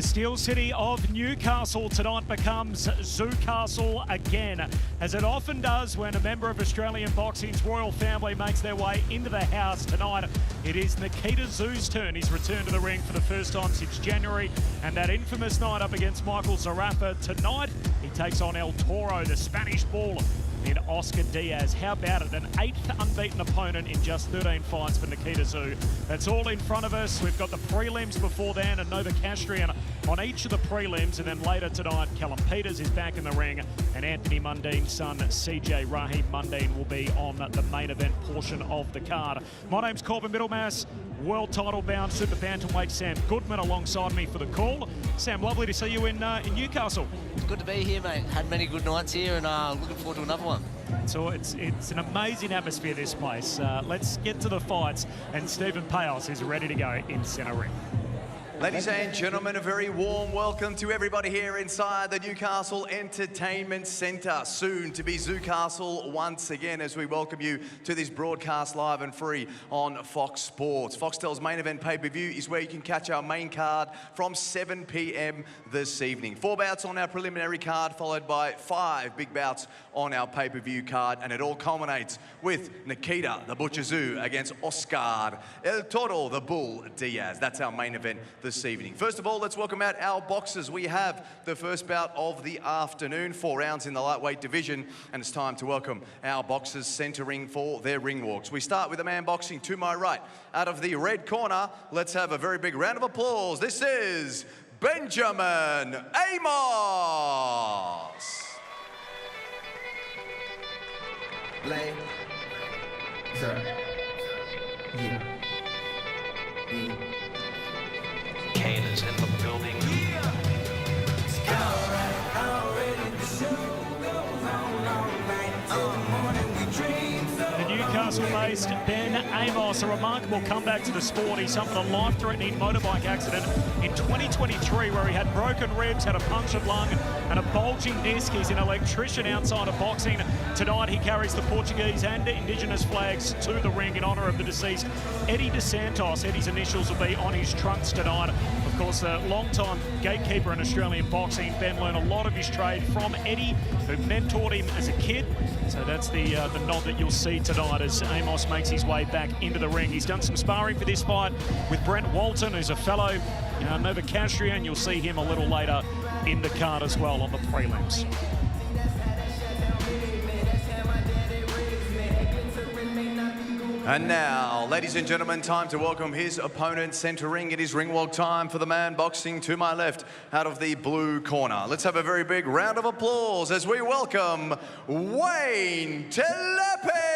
Steel City of Newcastle tonight becomes Zoocastle again, as it often does when a member of Australian boxing's royal family makes their way into the house tonight. It is Nikita Tszyu's turn. He's returned to the ring for the first time since January, and that infamous night up against Michael Zarafa. Tonight, he takes on El Toro, the Spanish Bull, in Oscar Diaz. How about it? An 8th unbeaten opponent in just 13 fights for Nikita Tszyu. That's all in front of us. We've got the prelims before then, and Nova Castrian on each of the prelims, and then later tonight, Callum Peters is back in the ring, and Anthony Mundine's son, CJ Raheem Mundine, will be on the main event portion of the card. My name's Corbin Middlemass, world title bound super bantamweight Sam Goodman alongside me for the call. Sam, lovely to see you in Newcastle. Good to be here, mate. Had many good nights here, and looking forward to another one. So it's an amazing atmosphere, this place. Let's get to the fights, and Stephen Payos is ready to go in centre ring. Ladies and gentlemen, a very warm welcome to everybody here inside the Newcastle Entertainment Centre. Soon to be Zoocastle once again, as we welcome you to this broadcast live and free on Fox Sports. Foxtel's main event pay-per-view is where you can catch our main card from 7 p.m. this evening. 4 bouts on our preliminary card, followed by 5 big bouts on our pay-per-view card, and it all culminates with Nikita, the Butcher Tszyu, against Oscar El Toro, the Bull Diaz. That's our main event this evening. First of all, let's welcome out our boxers. We have the first bout of the afternoon, 4 rounds in the lightweight division, and it's time to welcome our boxers centering for their ring walks. We start with the man boxing to my right. Out of the red corner, let's have a very big round of applause. This is Benjamin Amos. Play. Sir. Yeah. Is in the building. The Newcastle-based Ben Amos, a remarkable comeback to the sport. He suffered a life-threatening motorbike accident in 2023 where he had broken ribs, had a punctured lung and a bulging disc. He's an electrician outside of boxing. Tonight he carries the Portuguese and Indigenous flags to the ring in honour of the deceased Eddie dos Santos. Eddie's initials will be on his trunks tonight. Of course, a long-time gatekeeper in Australian boxing. Ben learned a lot of his trade from Eddie, who mentored him as a kid. So that's the nod that you'll see tonight as Amos makes his way back into the ring. He's done some sparring for this fight with Brent Walton, who's a fellow Nova Castrian. You'll see him a little later in the card as well on the prelims. And now, ladies and gentlemen, time to welcome his opponent centering. It is ring walk time for the man boxing to my left out of the blue corner. Let's have a very big round of applause as we welcome Wayne Telepe.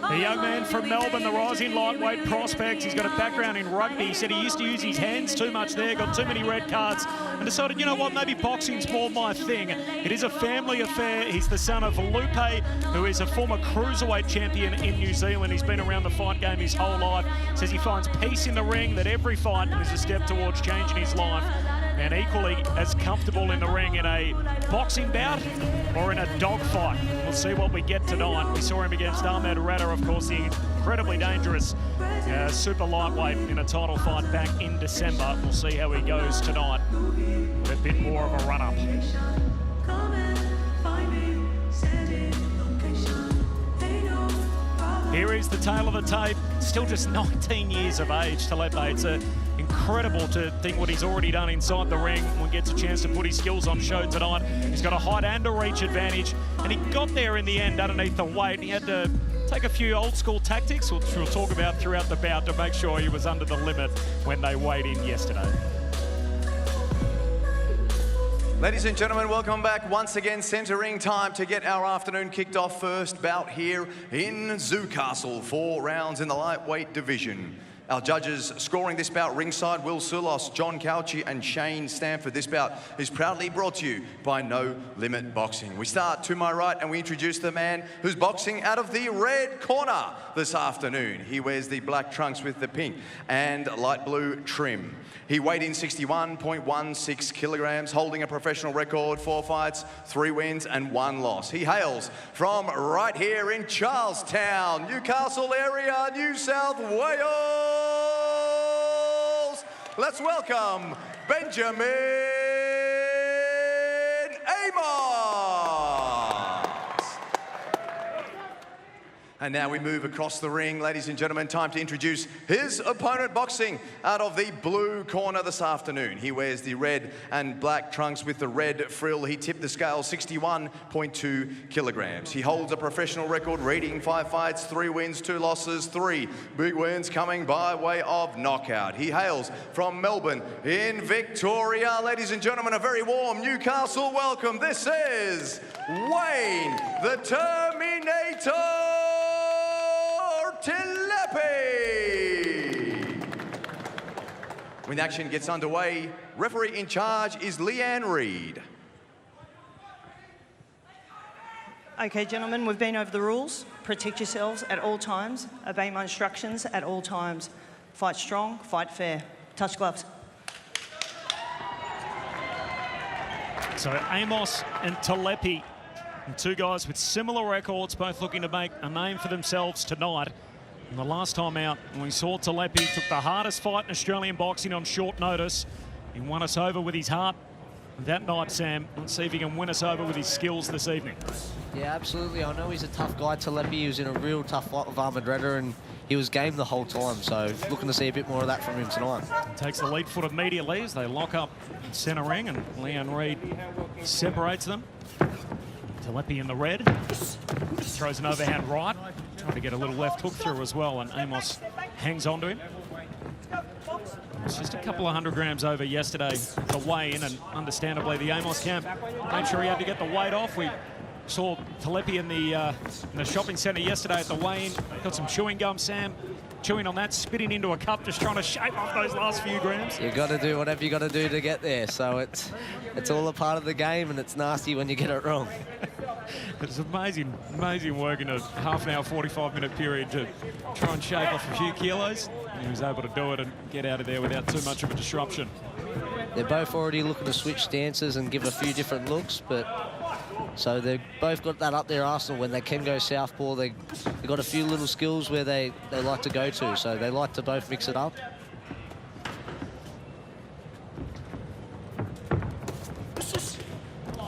The young man from Melbourne, the rising lightweight prospect. He's got a background in rugby. He said he used to use his hands too much there, got too many red cards, and decided, you know what, maybe boxing's more my thing. It is a family affair. He's the son of Lupe, who is a former cruiserweight champion in New Zealand. He's been around the fight game his whole life. Says he finds peace in the ring, that every fight is a step towards changing his life. And equally as comfortable in the ring in a boxing bout or in a dog fight. We'll see what we get tonight. We saw him against Ahmed Rada, of course, the incredibly dangerous super lightweight in a title fight back in December. We'll see how he goes tonight with a bit more of a run-up. Here is the tale of the tape. Still just 19 years of age, Telepe. It's incredible to think what he's already done inside the ring when he gets a chance to put his skills on show tonight. He's got a height and a reach advantage, and he got there in the end underneath the weight. He had to take a few old school tactics, which we'll talk about throughout the bout, to make sure he was under the limit when they weighed in yesterday. Ladies and gentlemen, welcome back once again. Centering time to get our afternoon kicked off. First bout here in Zoocastle. 4 rounds in the lightweight division. Our judges scoring this bout ringside, Will Sulos, John Cauchi and Shane Stanford. This bout is proudly brought to you by No Limit Boxing. We start to my right and we introduce the man who's boxing out of the red corner this afternoon. He wears the black trunks with the pink and light blue trim. He weighed in 61.16 kilograms, holding a professional record, 4 fights, 3 wins and 1 loss. He hails from right here in Charlestown, Newcastle area, New South Wales. Let's welcome Benjamin Amos. And now we move across the ring, ladies and gentlemen. Time to introduce his opponent, boxing out of the blue corner this afternoon. He wears the red and black trunks with the red frill. He tipped the scale 61.2 kilograms. He holds a professional record, reading 5 fights, 3 wins, 2 losses, 3 big wins coming by way of knockout. He hails from Melbourne in Victoria. Ladies and gentlemen, a very warm Newcastle welcome. This is Wayne the Terminator Telepe. When the action gets underway, referee in charge is Leanne Reid. Okay, gentlemen, we've been over the rules. Protect yourselves at all times. Obey my instructions at all times. Fight strong, fight fair. Touch gloves. So Amos and Telepe, and 2 guys with similar records, both looking to make a name for themselves tonight. And the last time out, we saw Telepe took the hardest fight in Australian boxing on short notice. He won us over with his heart that night, Sam. Let's see if he can win us over with his skills this evening. Yeah, absolutely. I know he's a tough guy, Telepe. He was in a real tough fight with Armadreda, and he was game the whole time. So looking to see a bit more of that from him tonight. He takes the lead foot immediately as they lock up in centre ring, and Leanne Reid separates them. Telepe in the red, throws an overhand right, trying to get a little left hook through as well, and Amos hangs on to him. It's just a couple of 100 grams over yesterday, the weigh-in, and understandably the Amos camp made sure he had to get the weight off. We saw Telepe in the shopping centre yesterday at the weigh-in, got some chewing gum, Sam, chewing on that, spitting into a cup, just trying to shave off those last few grams. You got to do whatever you got to do to get there. So it's all a part of the game, and it's nasty when you get it wrong. It's amazing work in a half an hour, 45-minute period to try and shave off a few kilos. And he was able to do it and get out of there without too much of a disruption. They're both already looking to switch stances and give a few different looks, but so they've both got that up their arsenal. When they can go southpaw, they've got a few little skills where they like to go to, so they like to both mix it up.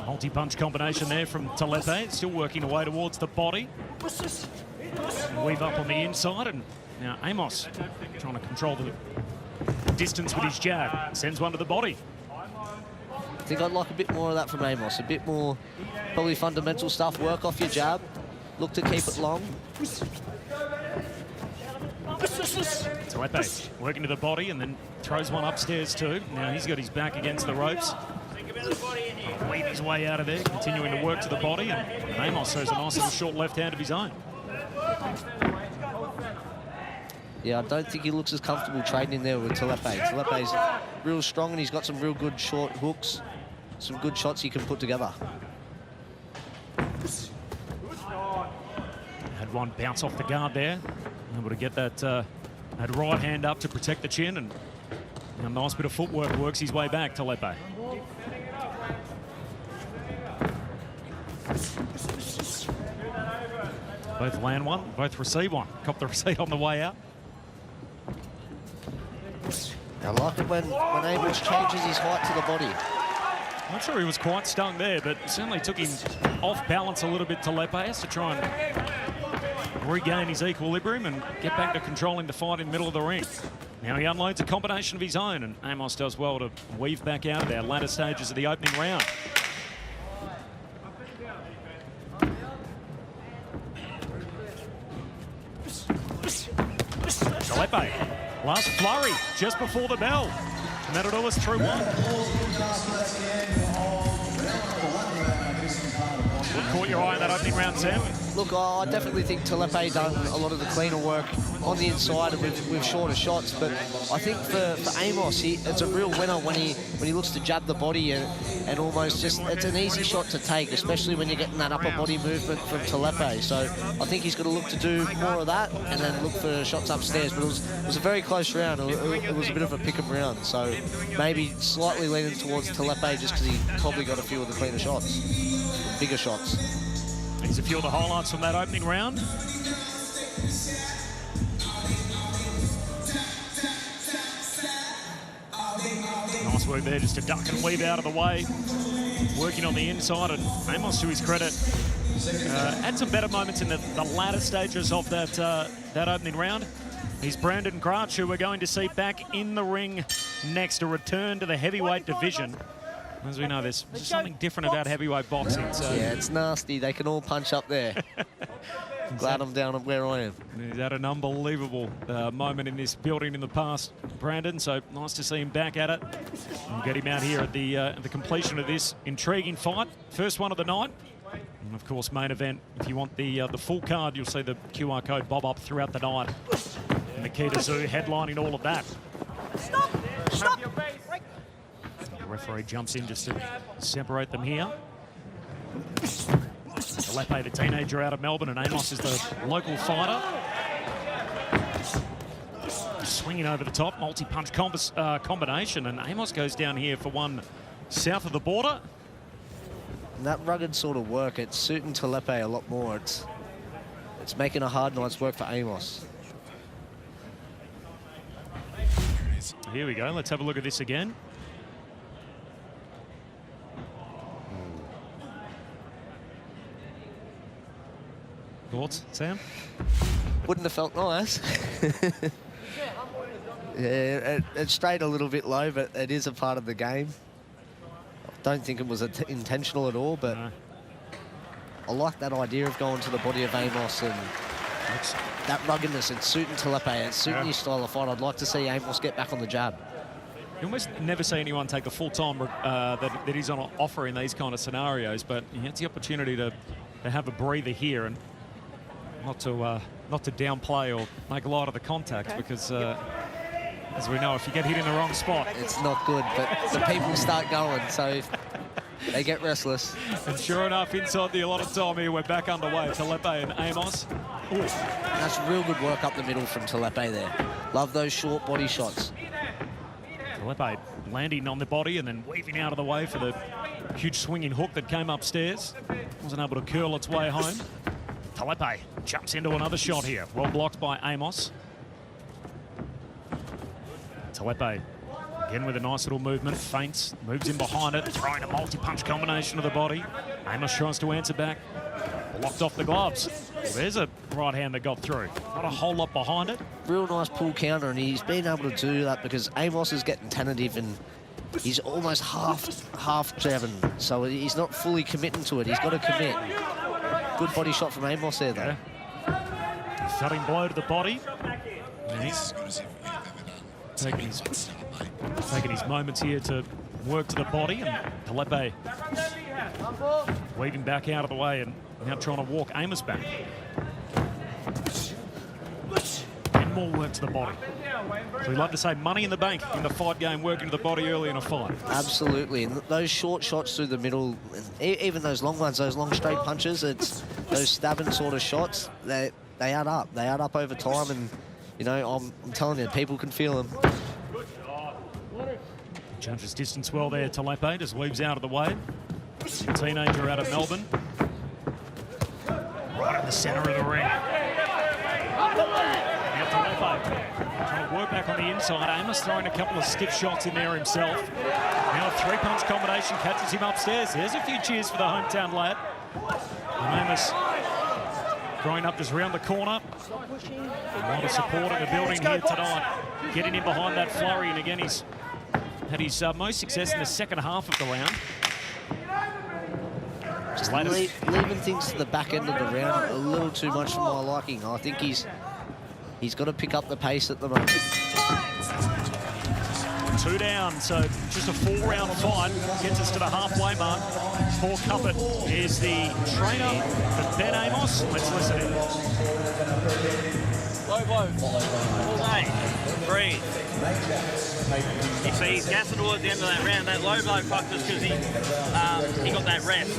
Multi-punch combination there from Telepe, still working away towards the body. Weave up on the inside, and now Amos trying to control the distance with his jab. Sends one to the body. I think I'd like a bit more of that from Amos. A bit more, probably fundamental stuff. Work off your jab. Look to keep it long. Telepe working to the body and then throws one upstairs too. Now he's got his back against the ropes. Weave his way out of there, continuing to work to the body, and Amos throws a nice little short left hand of his own. Yeah, I don't think he looks as comfortable trading in there with Telepe. Telepe's real strong, and he's got some real good short hooks, some good shots he can put together. Had one bounce off the guard there, able to get that right hand up to protect the chin, and a nice bit of footwork works his way back to Telepe. Both land one, both receive one. Cop the receipt on the way out. I like it when Amos changes his height to the body. I'm not sure he was quite stung there, but certainly took him off balance a little bit. Telepe has to try and regain his equilibrium and get back to controlling the fight in the middle of the ring. Now he unloads a combination of his own, and Amos does well to weave back out of there. Latter stages of the opening round. Telepe, last flurry just before the bell. And that'll do us through one. caught your eye in that opening round, Sam? Look, I definitely think Telepe done a lot of the cleaner work on the inside and with shorter shots, but I think for Amos, it's a real winner when he looks to jab the body and almost just, it's an easy shot to take, especially when you're getting that upper body movement from Telepe. So I think he's got to look to do more of that and then look for shots upstairs. But it was a very close round. It was a bit of a pick-em round. So maybe slightly leaning towards Telepe just because he probably got a few of the cleaner shots, bigger shots. Here's a few of the highlights from that opening round. Nice work there, just to duck and weave out of the way. Working on the inside, and Amos, to his credit, had some better moments in the latter stages of that opening round. He's Brent and Grach, who we're going to see back in the ring next, to return to the heavyweight division. As we know, there's something different about heavyweight boxing. So. Yeah, it's nasty. They can all punch up there. Glad I'm down at where I am. He's had an unbelievable moment in this building in the past, Brandon, so nice to see him back at it. We'll get him out here at the completion of this intriguing fight. First one of the night. And of course, main event. If you want the full card, you'll see the QR code bob up throughout the night. And Nikita Tszyu headlining all of that. Stop! Stop! The referee jumps in just to separate them here. Telepe, the teenager out of Melbourne, and Amos is the local fighter. Swinging over the top, multi-punch combination, and Amos goes down here for one south of the border. And that rugged sort of work, it's suiting Telepe a lot more. It's making a hard night's work for Amos. Here we go, let's have a look at this again. Thoughts, Sam? Wouldn't have felt nice. Yeah, it strayed a little bit low, but it is a part of the game. I don't think it was intentional at all, but no. I like that idea of going to the body of Amos and that ruggedness. It's suiting Telepe, it's suiting his style of fight. I'd like to see Amos get back on the jab. You almost never see anyone take the full time that he's on offer in these kind of scenarios, but he has the opportunity to have a breather here and not to downplay or make light of the contact, because as we know, if you get hit in the wrong spot, it's not good. But the people start going, so they get restless. And sure enough, inside the allotted time here, we're back underway. Telepe and Amos. Ooh. That's real good work up the middle from Telepe there. Love those short body shots. Telepe landing on the body and then weaving out of the way for the huge swinging hook that came upstairs. Wasn't able to curl its way home. Telepe jumps into another shot here. Well blocked by Amos. Telepe again with a nice little movement, feints, moves in behind it, throwing a multi-punch combination of the body. Amos tries to answer back, blocked off the gloves. Well, there's a right hand that got through. Not a whole lot behind it. Real nice pull counter, and he's been able to do that because Amos is getting tentative and he's almost half jabbing, so he's not fully committing to it. He's got to commit. Good body shot from Amos there, though. Yeah. Thudding blow to the body. And he's taking his moments here to work to the body, and Telepe weaving back out of the way and now trying to walk Amos back. And more work to the body. So we'd love to say money in the bank in the fight game, working to the body early in a fight. Absolutely, and those short shots through the middle, even those long ones, those long straight punches, it's those stabbing sort of shots, they add up. They add up over time, and you know, I'm telling you, people can feel them. Judges distance well there. Telepe just weaves out of the way. Teenager out of Melbourne. Right in the centre of the ring. Now Telepe trying to work back on the inside. Amos throwing a couple of stiff shots in there himself. Now a three-punch combination catches him upstairs. There's a few cheers for the hometown lad. And Amos growing up just round the corner. A lot of support in the building here tonight. Getting in behind that flurry, and again he's had his most success in the second half of the round. Just leaving things to the back end of the round a little too much for my liking. I think he's got to pick up the pace at the moment. 2 down, so just a 4-round fight gets us to the halfway mark. For Cuppet is the trainer for Ben Amos. Let's listen in. Low. Hey, breathe. You see, he's gassing towards the end of that round. That low blow fucked us because he got that rest.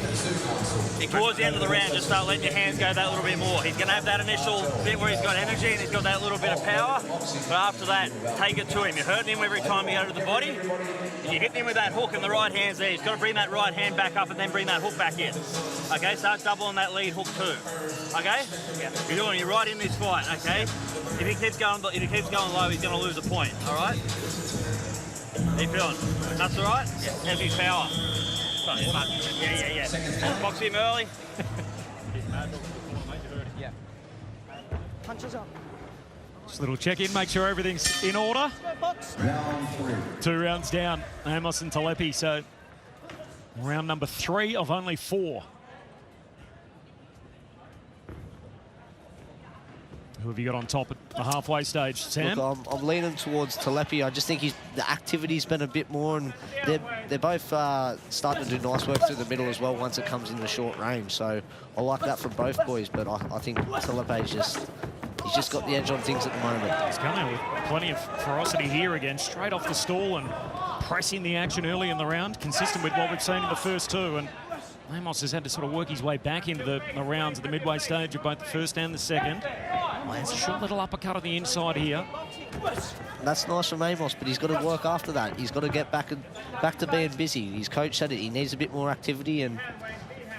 Towards the end of the round, just start letting your hands go that little bit more. He's going to have that initial bit where he's got energy and he's got that little bit of power. But after that, take it to him. You're hurting him every time you go to the body. You're hitting him with that hook and the right hand's there. He's got to bring that right hand back up and then bring that hook back in. Okay, start doubling that lead hook too. Okay? You're right in this fight, okay? If he keeps going low, he's going to lose a point, all right? How you feeling? That's all right? Yeah. Heavy power. Yeah. Box him early. Yeah. Punches up. Just a little check-in, make sure everything's in order. 2 rounds down, Amos and Telepe, so round number 3 of only 4. Who have you got on top at the halfway stage, Sam? Look, I'm leaning towards Telepe. I just think the activity's been a bit more, and they're both starting to do nice work through the middle as well once it comes in the short range. So I like that from both boys, but I think Telepe's he's just got the edge on things at the moment. He's coming with plenty of ferocity here again, straight off the stall and pressing the action early in the round, consistent with what we've seen in the first 2. And Amos has had to sort of work his way back into the rounds at the midway stage of both the first and the second. Lands a short little uppercut on the inside here. That's nice from Amos, but he's got to work after that. He's got to get back to being busy. His coach said it. He needs a bit more activity, and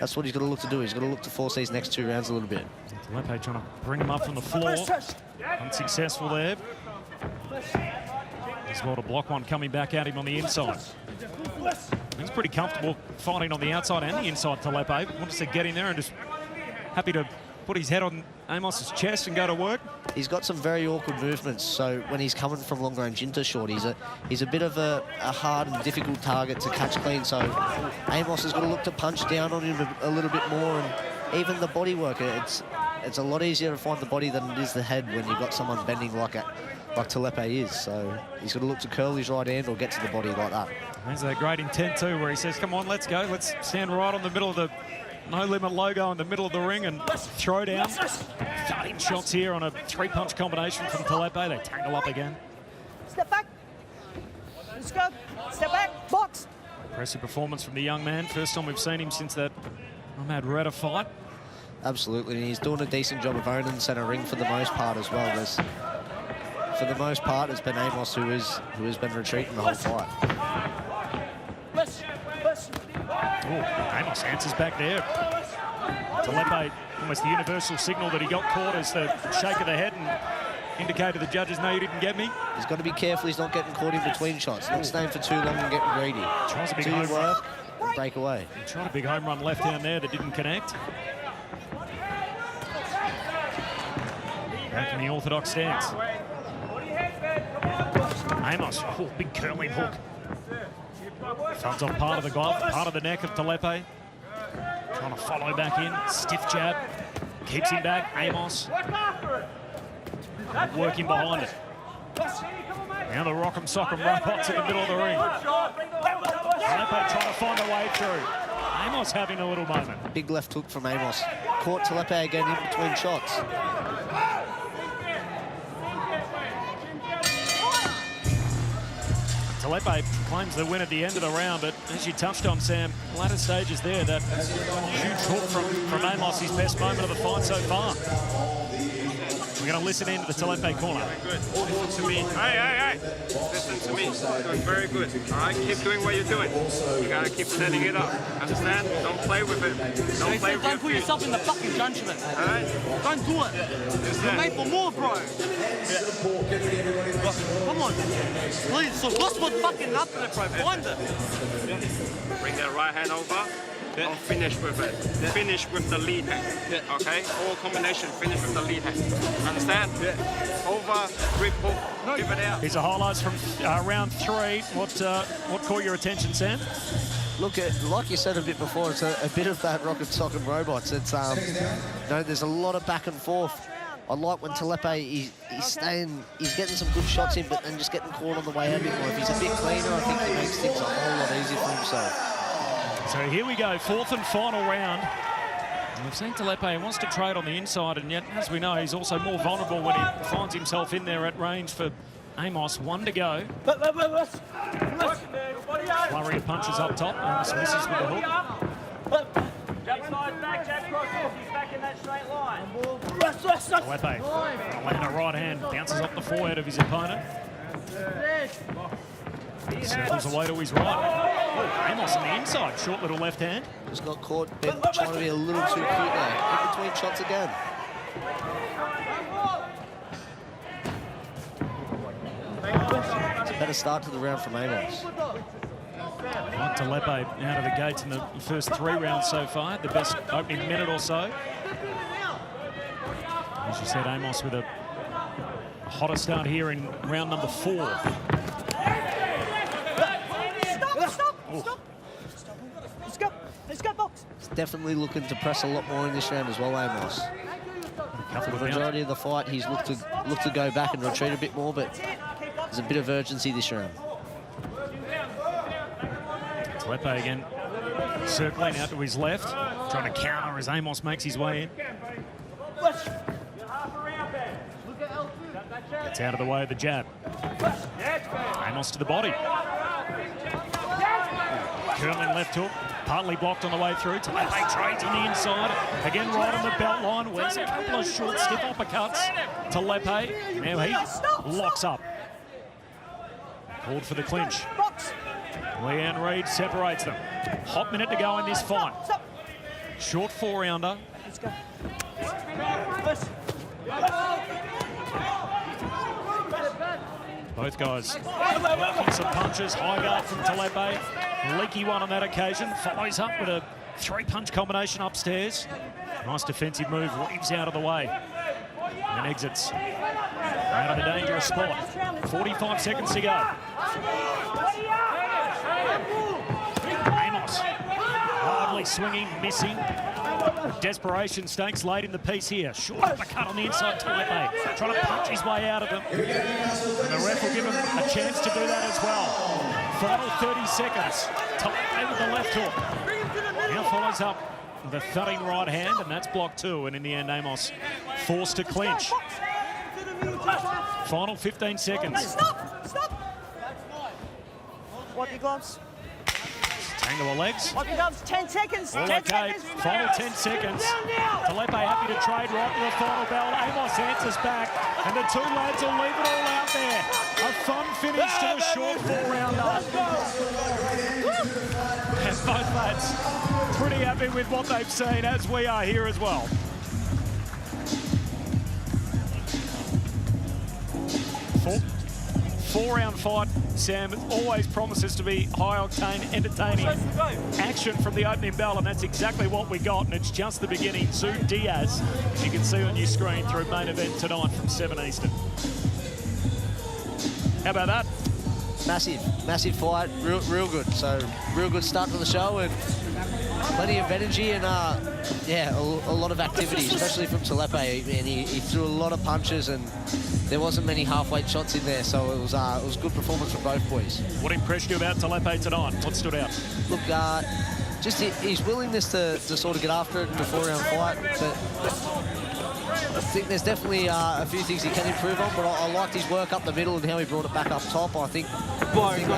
that's what he's got to look to do. He's got to look to force these next 2 rounds a little bit. Telepe trying to bring him up from the floor. Unsuccessful there. He's got a block one coming back at him on the inside. He's pretty comfortable fighting on the outside and the inside, Telepe. Wants to get in there and just happy to put his head on Amos's chest and go to work. He's got some very awkward movements, so when he's coming from long range into short, he's a bit of a hard and difficult target to catch clean, so Amos has got to look to punch down on him a little bit more, and even the body work, it's a lot easier to find the body than it is the head when you've got someone bending like Telepe is, so he's got to look to curl his right hand or get to the body like that. There's that great intent too, where he says, come on, let's go, let's stand right on the middle of the No Limit logo in the middle of the ring and throw down. 13 shots here on a 3-punch combination from Telepe. They tangle up again. Step back. Let's go. Step back. Box. Impressive performance from the young man. First time we've seen him since that Ahmad Reda fight. Absolutely, and he's doing a decent job of owning the centre ring for the most part as well. For the most part, it's been Amos who has been retreating the whole fight. Amos answers back there. Telepe, almost the universal signal that he got caught as the shake of the head and indicated the judges, no, you didn't get me. He's got to be careful he's not getting caught in between shots, not staying for too long and getting greedy. Tries a big Do your home run. work and break away. He tried a big home run left down there that didn't connect. Back in the orthodox stance. Amos, oh, big curling hook. Thumbs off part of the glove, part of the neck of Telepe. Trying to follow back in, stiff jab. Keeps him back, Amos. Working behind it. Now the rock'em sock'em robots in the middle of the ring. Telepe trying to find a way through. Amos having a little moment. Big left hook from Amos. Caught Telepe again in between shots. Telepe claims the win at the end of the round, but as you touched on, Sam, latter stages there, that huge hook from Amos, his best moment of the fight so far. We're going to listen in to the Telepe corner. Good. Listen to me. Hey. Listen to me. Doing very good. All right, keep doing what you're doing. You got to keep setting it up. Understand? Don't play with it. Don't put yourself in the fucking judgment. All right? Don't do it. You're made for more, bro. Come on. Please, so what's what fucking up there, bro? Find it. Bring that right hand over. Don't finish with it. Finish with the lead hand. Okay? All combination. Finish with the lead hand. Understand? Over, grip hook. Give it out. Here's the highlights from round 3. What caught your attention, Sam? Look, like you said a bit before, it's a bit of that rocket socket robots. It's there's a lot of back and forth. I like when Telepe, he's getting some good shots in, but then just getting caught on the way out a bit more. If he's a bit cleaner, I think he makes things a whole lot easier for himself. So here we go, 4th and final round. And we've seen Telepe, he wants to trade on the inside, and yet, as we know, he's also more vulnerable when he finds himself in there at range for Amos. 1 to go. Flurry of punches up top. Amos misses with the hook. Jab side back, jab crosses. He's back in that straight line. Telepe, land a right hand, bounces off the forehead of his opponent. Circles away to his right. Oh, Amos on the inside, short little left hand. Just got caught, been trying to be a little too cute there. In between shots again. It's a better start to the round from Amos. Telepe out of the gates in the first 3 rounds so far, the best opening minute or so. As you said, Amos with a hotter start here in round number 4. Stop. Let's go, box. He's definitely looking to press a lot more in this round as well, Amos. For the majority of the fight, he's looked to go back and retreat a bit more, but there's a bit of urgency this round. Telepe again, circling out to his left, trying to counter as Amos makes his way in. Gets out of the way of the jab. Amos to the body. Curling left hook, partly blocked on the way through. Telepe trades on the inside. Again, right on the belt line. Where's a couple of short, stiff uppercuts. Telepe, now he locks up. Called for the clinch. Leanne Reid separates them. Hot minute to go in this fight. Short 4-rounder. Let's go. Both guys blocking some punches. High guard from Telepe. Leaky one on that occasion. Follows up with a 3-punch combination upstairs. Nice defensive move. Weaves out of the way. And exits out of the dangerous spot. 45 seconds to go. Amos wildly swinging, missing. Desperation stakes late in the piece here. Short uppercut on the inside. Telepe trying to punch his way out of them. And the ref will give him a chance to do that as well. Final 30 seconds. Telepe with the left hook. Now follows up the thudding right hand, and that's block 2. And in the end, Amos forced to clinch. Final 15 seconds. Stop. Wipe your gloves. Tangle the legs. Wipe your gloves. 10 seconds. All 10 okay. seconds. Final 10 seconds. Telepe happy to trade right to the final bell. Amos answers back, and the 2 lads will leave it all out there. A fun finish to the short 4-rounder. And both lads pretty happy with what they've seen, as we are here as well. Four-round fight, Sam, always promises to be high-octane, entertaining action from the opening bell, and that's exactly what we got, and it's just the beginning. Tszyu Diaz, as you can see on your screen through main event tonight from 7 Eastern. How about that? Massive fight, real good. So real good start to the show, and plenty of energy and yeah, a lot of activity, especially from Telepe. And he threw a lot of punches, and there wasn't many half-weight shots in there, so it was a good performance from both boys. What impressed you about Telepe tonight? What stood out? Look, just his willingness to sort of get after it in the 4-round fight, but I think there's definitely a few things he can improve on, but I liked his work up the middle and how he brought it back up top. I think for him.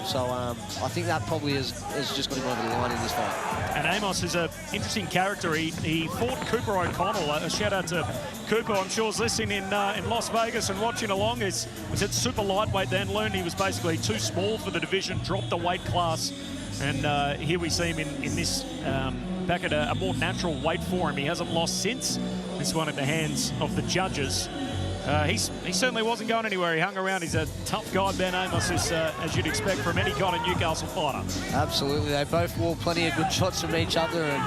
So I think that probably is just got him over the line in this fight. And Amos is an interesting character. He fought Cooper O'Connell. A shout out to Cooper. I'm sure is listening in Las Vegas and watching along. Was at super lightweight then, learned he was basically too small for the division, dropped the weight class, and here we see him in this back at a more natural weight for him. He hasn't lost since this one at the hands of the judges. He certainly wasn't going anywhere. He hung around. He's a tough guy, Ben Amos, as you'd expect from any kind of Newcastle fighter. Absolutely. They both wore plenty of good shots from each other and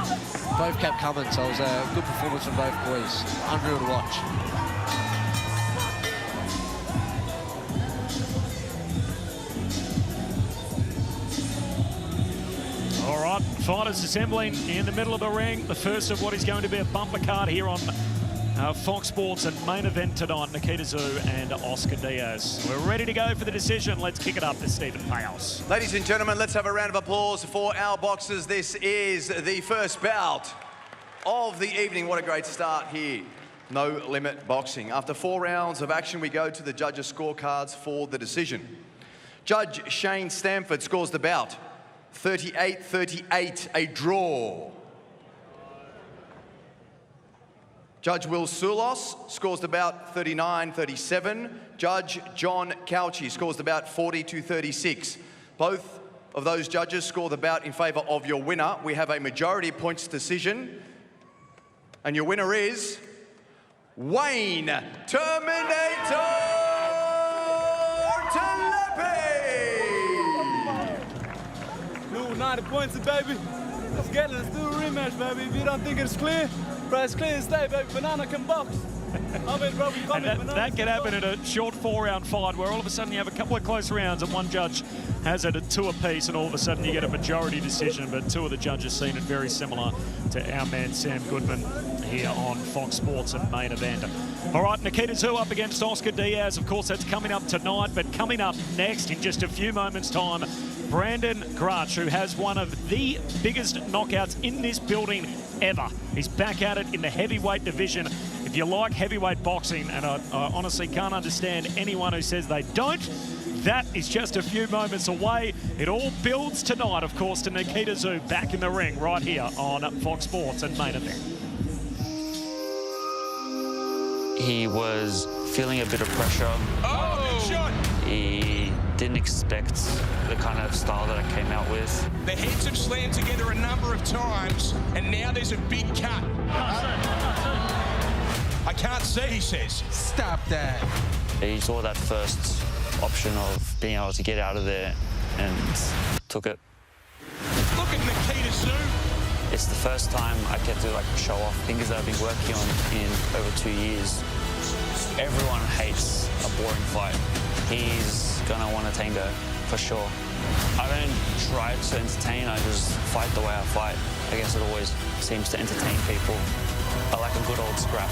both kept coming. So it was a good performance from both boys. Unreal to watch. All right, fighters assembling in the middle of the ring. The first of what is going to be a bumper card here on Fox Sports and main event tonight, Nikita Tszyu and Oscar Diaz. We're ready to go for the decision. Let's kick it up to Stephen Payos. Ladies and gentlemen, let's have a round of applause for our boxers. This is the first bout of the evening. What a great start here. No limit boxing. After 4 rounds of action, we go to the judges' scorecards for the decision. Judge Shane Stamford scores the bout 38-38, a draw. Judge Will Soulos scores the bout 39-37. Judge John Cauchi scores the bout 40-36. Both of those judges score the bout in favour of your winner. We have a majority points decision. And your winner is Wayne Terminator Telepe! Cool, 90 points, baby. Let's get it. Let's do a rematch, baby. If you don't think it's clear, bro, it's clear as day, baby. Banana can box. I mean, bro, that can happen in a short 4-round fight where all of a sudden you have a couple of close rounds and one judge has it at 2 apiece and all of a sudden you get a majority decision, but 2 of the judges seen it very similar to our man Sam Goodman here on Fox Sports and main event. All right, Nikita Tszyu up against Oscar Diaz. Of course, that's coming up tonight, but coming up next in just a few moments' time, Brandon Grach, who has one of the biggest knockouts in this building ever. He's back at it in the heavyweight division. If you like heavyweight boxing, and I honestly can't understand anyone who says they don't, that is just a few moments away. It all builds tonight, of course, to Nikita Tszyu back in the ring right here on Fox Sports and main event. He was feeling a bit of pressure. Oh, good shot! He didn't expect the kind of style that I came out with. The heads have slammed together a number of times, and now there's a big cut. I can't see, he says. Stop that. He saw that first option of being able to get out of there and took it. Look at Nikita Tszyu. It's the first time I get to show off things that I've been working on in over 2 years. Everyone hates a boring fight. He's gonna want to tango, for sure. I don't try to entertain, I just fight the way I fight. I guess it always seems to entertain people. I like a good old scrap.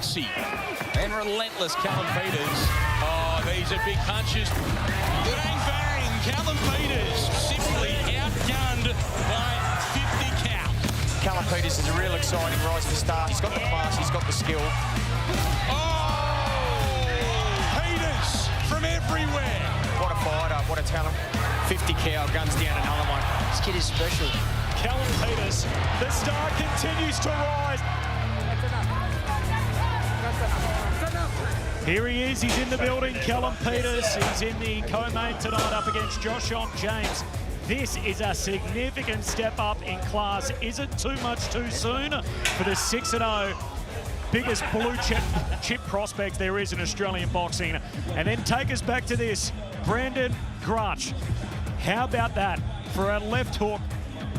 classy and relentless Callum Peters. Oh, these are big punches. Bang, bang. Callum Peters simply outgunned by 50 count. Callum Peters is a real exciting rising star. He's got the class, he's got the skill. Oh, Peters from everywhere. What a fighter, what a talent. 50 cow, guns down another one. This kid is special. Callum Peters, the star continues to rise. Here he is, he's in the building, Callum Peters. He's in the co-main tonight up against Josh James. This is a significant step up in class. Is it too much too soon for the 6-0 biggest blue chip prospect there is in Australian boxing? And then take us back to this, Brandon Grach. How about that for a left hook,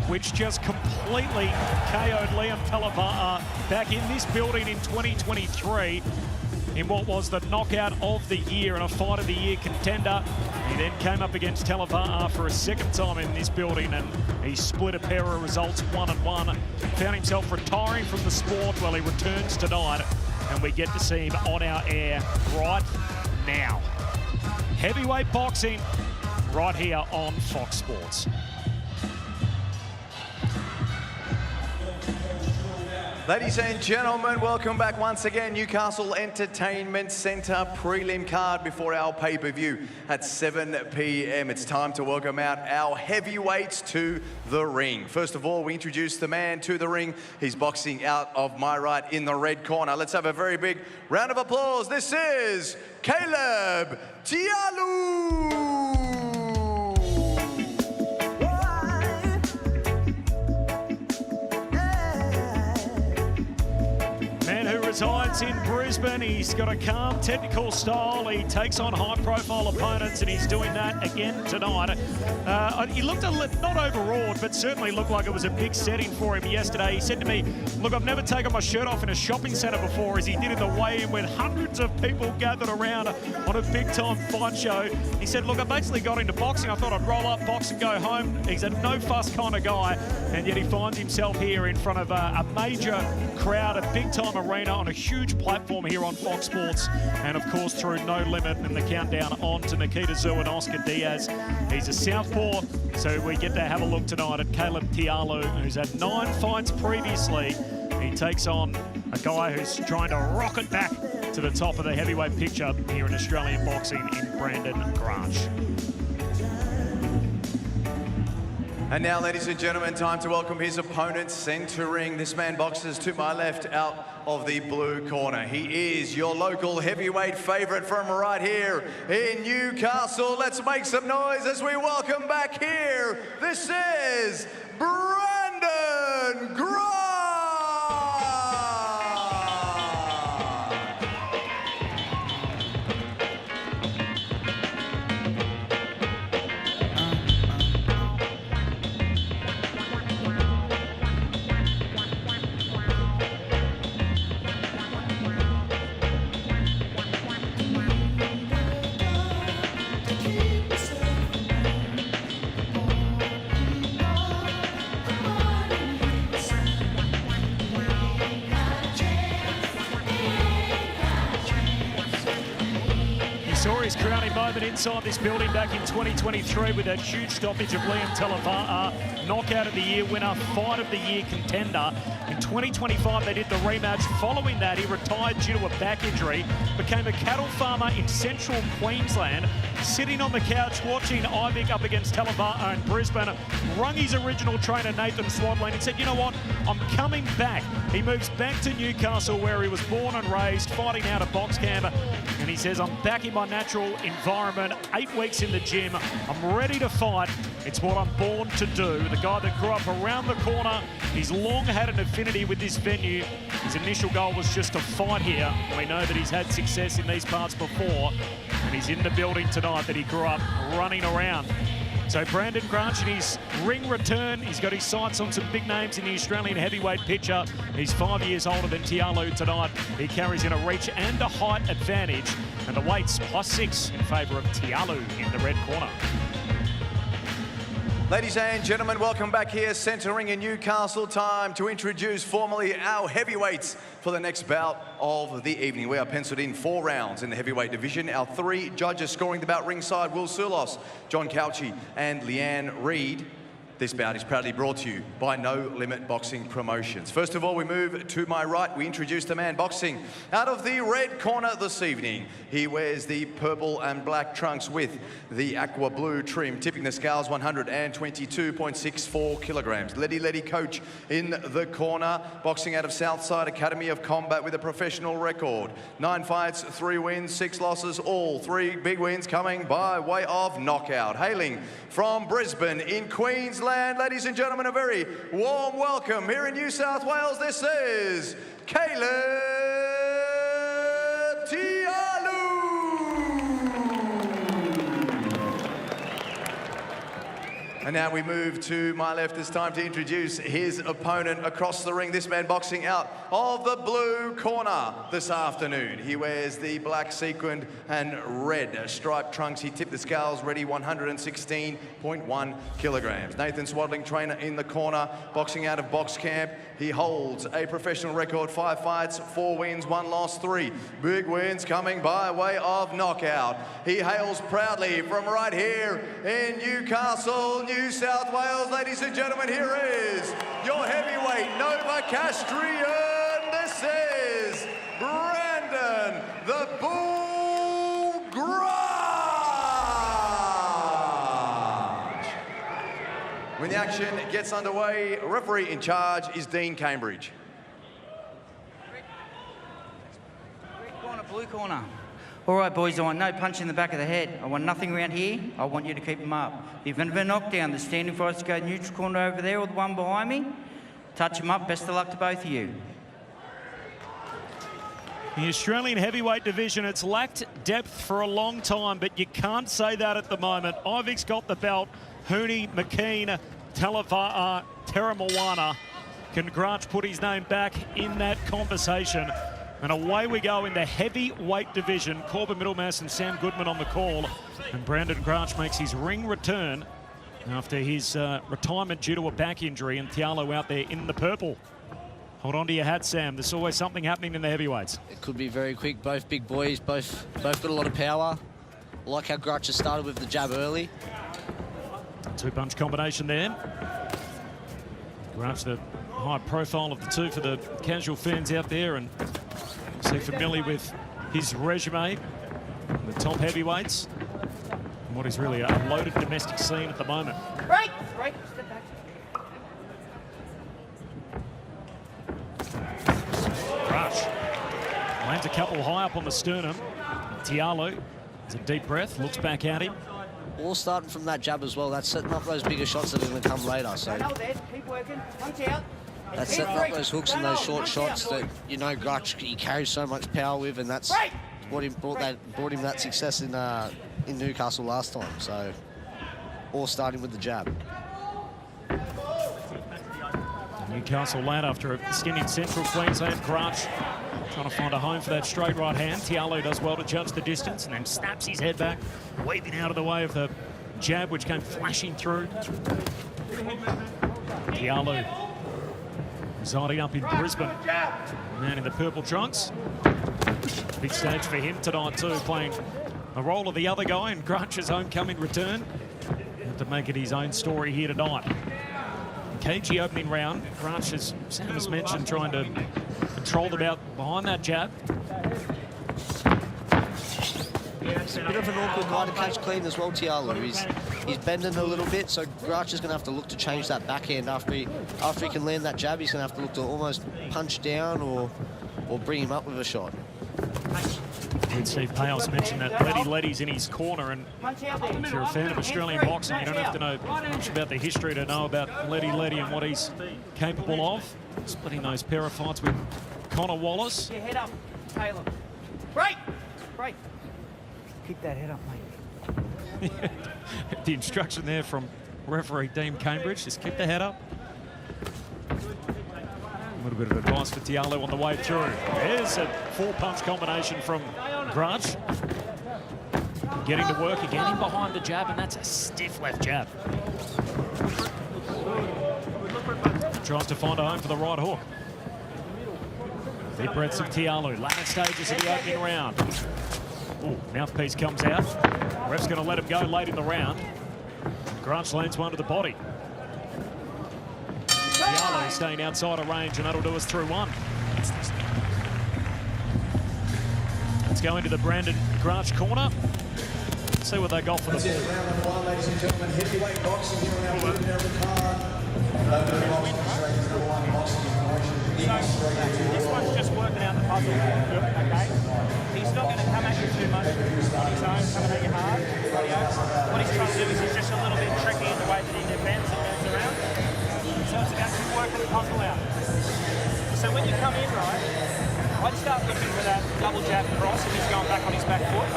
which just completely KO'd Liam Telepe back in this building in 2023 in what was the knockout of the year and a fight of the year contender. He then came up against Telepe for a second time in this building, and he split a pair of results 1-1. Found himself retiring from the sport. Well, he returns tonight, and we get to see him on our air right now. Heavyweight boxing right here on Fox Sports. Ladies and gentlemen, welcome back once again. Newcastle Entertainment Centre prelim card before our pay-per-view at 7 p.m. It's time to welcome out our heavyweights to the ring. First of all, we introduce the man to the ring. He's boxing out of my right in the red corner. Let's have a very big round of applause. This is Caleb Tialu. Resides in Brisbane. He's got a calm, technical style. He takes on high-profile opponents, and he's doing that again tonight. He looked not overawed, but certainly looked like it was a big setting for him yesterday. He said to me, look, I've never taken my shirt off in a shopping centre before, as he did in the weigh-in when hundreds of people gathered around on a big-time fight show. He said, look, I basically got into boxing. I thought I'd roll up, box and go home. He's a no-fuss kind of guy, and yet he finds himself here in front of a major crowd, a big-time arena, on a huge platform here on Fox Sports, and of course through No Limit and the countdown on to Nikita Tszyu and Oscar Diaz. He's a southpaw, so we get to have a look tonight at Caleb Tialu, who's had 9 fights previously. He takes on a guy who's trying to rocket back to the top of the heavyweight picture here in Australian boxing in Brandon Grach. And now, ladies and gentlemen, time to welcome his opponent centering. This man boxes to my left out of the blue corner. He is your local heavyweight favourite from right here in Newcastle. Let's make some noise as we welcome back here. This is Brandon Grach. Saw his crowning moment inside this building back in 2023 with that huge stoppage of Liam Telepe, knockout of the year winner, fight of the year contender. In 2025, they did the rematch. Following that, he retired due to a back injury, became a cattle farmer in central Queensland, sitting on the couch watching Ivic up against Telepe in Brisbane, rung his original trainer, Nathan Swadlin, and said, you know what, I'm coming back. He moves back to Newcastle, where he was born and raised, fighting out of box camp, and he says, I'm back in my natural environment, 8 weeks in the gym, I'm ready to fight. It's what I'm born to do. The guy that grew up around the corner, he's long had an affinity with this venue. His initial goal was just to fight here. We know that he's had success in these parts before, and he's in the building tonight that he grew up running around. So Brandon Grach in his ring return, he's got his sights on some big names in the Australian heavyweight picture. He's 5 years older than Tialu tonight. He carries in a reach and a height advantage, and the weight's +6 in favour of Tialu in the red corner. Ladies and gentlemen, welcome back here, centering in Newcastle. Time to introduce formally our heavyweights for the next bout of the evening. We are penciled in 4 rounds in the heavyweight division. Our 3 judges scoring the bout ringside: Will Sulos, John Couchy and Leanne Reid. This bout is proudly brought to you by No Limit Boxing Promotions. First of all, we move to my right. We introduce the man boxing out of the red corner this evening. He wears the purple and black trunks with the aqua blue trim, tipping the scales 122.64 kilograms. Letty coach in the corner, boxing out of Southside Academy of Combat with a professional record. 9 fights, 3 wins, 6 losses, all 3 big wins coming by way of knockout. Hailing from Brisbane in Queensland, ladies and gentlemen, a very warm welcome here in New South Wales. This is Tialu. And now we move to my left. It's time to introduce his opponent across the ring. This man boxing out of the blue corner this afternoon. He wears the black sequined and red striped trunks. He tipped the scales ready, 116.1 kilograms. Nathan Swaddling, trainer in the corner, boxing out of box camp. He holds a professional record: 5 fights, 4 wins, 1 loss, 3 big wins coming by way of knockout. He hails proudly from right here in Newcastle, New South Wales. Ladies and gentlemen, here is your heavyweight Nova Castrian. This is Brandon the Bull Grach. When the action gets underway, referee in charge is Dean Cambridge. Red corner, blue corner. All right, boys, I want no punch in the back of the head. I want nothing around here. I want you to keep them up. If you're going to be knocked down, the standing fights to go neutral corner over there or the one behind me. Touch them up. Best of luck to both of you. The Australian heavyweight division, it's lacked depth for a long time, but you can't say that at the moment. Ivic's got the belt. Hooney, McKean, Telepe, Teramawana. Can Grach put his name back in that conversation? And away we go in the heavyweight division. Corbin Middlemass and Sam Goodman on the call. And Brandon Grach makes his ring return after his retirement due to a back injury, and Tialu out there in the purple. Hold on to your hat, Sam. There's always something happening in the heavyweights. It could be very quick. Both big boys, both got a lot of power. I like how Grach has started with the jab early. 2-punch combination there. Grach, the high profile of the two for the casual fans out there, and so familiar with his resume, the top heavyweights, and what is really a loaded domestic scene at the moment. Break! Step back. Grach lands a couple high up on the sternum. Tialu has a deep breath, looks back at him. All starting from that jab as well. That's setting up those bigger shots that are going to come later. So Keep working. Punch out. that's setting up those hooks and those short shots that, you know, Grach, he carries so much power with, and that's brought him that success in Newcastle last time. So all starting with the jab. The Newcastle lad, after a stint in central Queensland, Grach trying to find a home for that straight right hand. Tialu does well to judge the distance and then snaps his head back, weaving out of the way of the jab, which came flashing through. Tialu residing up in Brisbane. Man in the purple trunks. Big stage for him tonight too, playing the role of the other guy in Grach's homecoming return. Have to make it his own story here tonight. Cagey opening round. Grach, as Sam has mentioned, trying to control the bout behind that jab. It's a bit of an awkward guy to catch clean as well, Tialu. He's bending a little bit, so Grach is going to have to look to change that backhand after he can land that jab. He's going to have to look to almost punch down or bring him up with a shot. Steve Pales mentioned that Letty's in his corner, and if you're a fan of Australian boxing, you don't have to know much about the history to know about Letty and what he's capable of. Splitting those pair of fights with Connor Wallace. Your head up, Taylor. Break! Keep that head up, mate. The instruction there from referee Dean Cambridge, just keep the head up. A little bit of advice for Tialu on the way through. There's a 4-punch combination from Grach. Getting to work again in behind the jab, and that's a stiff left jab. Tries to find a home for the right hook. Deep breaths of Tialu. Latter stages of the opening round. Ooh, mouthpiece comes out. Ref's going to let him go late in the round. Grach lands one to the body. Tialu staying outside of range, and that'll do us through one. Let's go into the Brandon Grach corner. Let's see what they got for the ball. This one's just working out the puzzle. Okay. He's not going to come at you too much on his own, coming at you hard. What he's trying to do is he's just a little bit tricky in the way that he defends and moves around. So it's about keep working the puzzle out. So when you come in, right, I'd start looking for that double jab cross if he's going back on his back foot.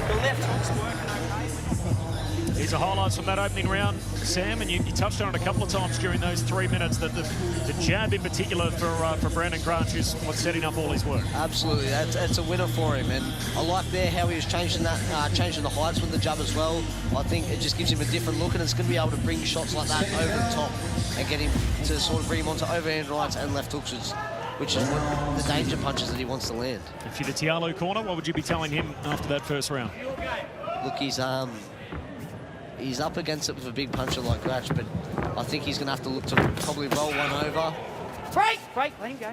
The left hook's working okay. These are highlights from that opening round, Sam, and you touched on it a couple of times during those 3 minutes that the jab in particular for Brandon Grach is what's setting up all his work. Absolutely, that's a winner for him, and I like there how he was changing that, changing the heights with the jab as well. I think it just gives him a different look, and it's going to be able to bring shots like that over the top and get him to sort of bring him onto overhand rights and left hooks, which is what the danger punches that he wants to land. If you're the Tialu corner, what would you be telling him after that first round? Look, he's up against it with a big puncher like Grach, but I think he's going to have to look to probably roll one over. Break! Let him go.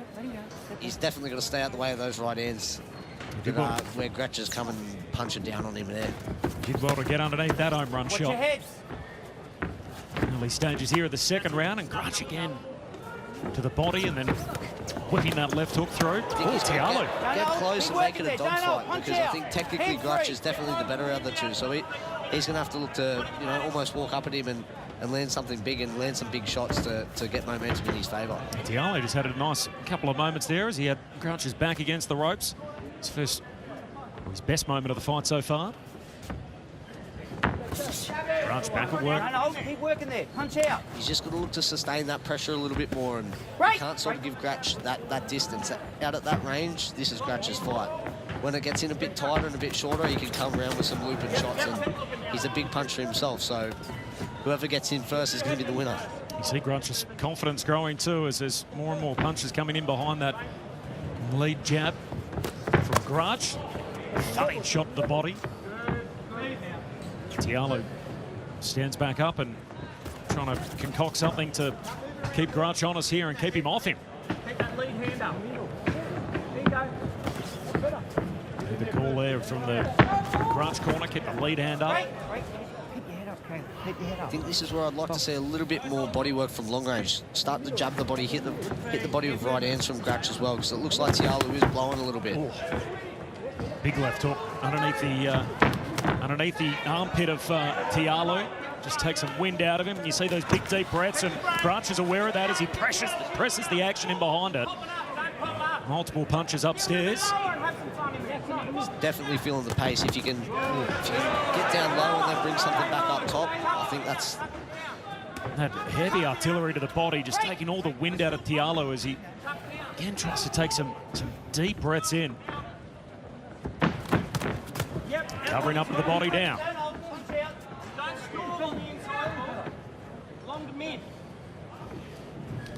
He's definitely got to stay out the way of those right hands. Where Grach is coming punching down on him there. Did well to get underneath that home run shot. Watch your heads. Early stages here of the second round, and Grach again to the body and then whipping that left hook through. Oh, Tialu. Get close and make it a dogfight, because I think technically Grach is definitely the better of the two. So he's going to have to look to, almost walk up at him and land something big and land some big shots to get momentum in his favour. Tialu just had a nice couple of moments there as he had Grach's back against the ropes. His best moment of the fight so far. Grach back at work. Keep working there. Punch out. He's just going to look to sustain that pressure a little bit more, and can't sort of give Grach that distance. Out at that range, this is Grach's fight. When it gets in a bit tighter and a bit shorter, he can come around with some looping shots, and he's a big puncher himself, so whoever gets in first is going to be the winner. You see Grach's confidence growing too as there's more and more punches coming in behind that lead jab from Grach. Thudding shot to the body. Tialu stands back up and trying to concoct something to keep Grach honest here and keep him off him. Keep that lead hand up. There you go. The call there from the Grach corner, keep the lead hand up. Keep your head up, Kane. Keep your head up. I think this is where I'd like to see a little bit more body work from long range. Start to jab the body, hit the body with right hands from Grach as well, because it looks like Tialu is blowing a little bit. Ooh. Big left hook underneath the armpit of Tialu. Just takes some wind out of him. You see those big deep breaths, and Grach is aware of that as he presses the action in behind it. Multiple punches upstairs. He's definitely feeling the pace. If you can get down low and then bring something back up top, I think that's... That heavy artillery to the body, just taking all the wind out of Tialu as he again tries to take some deep breaths in. Covering up with the body down.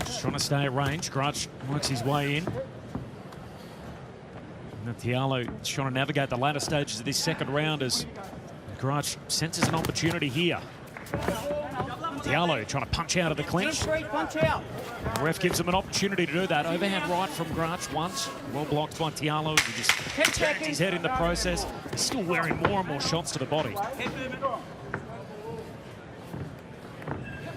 Just trying to stay at range. Grach works his way in. And Tialu is trying to navigate the latter stages of this second round as Grach senses an opportunity here. Tialu trying to punch out of the clinch. Punch out. The ref gives him an opportunity to do that. Overhand right from Grach once. Well blocked by Tialu. He just turns his head in the process. He's still wearing more and more shots to the body.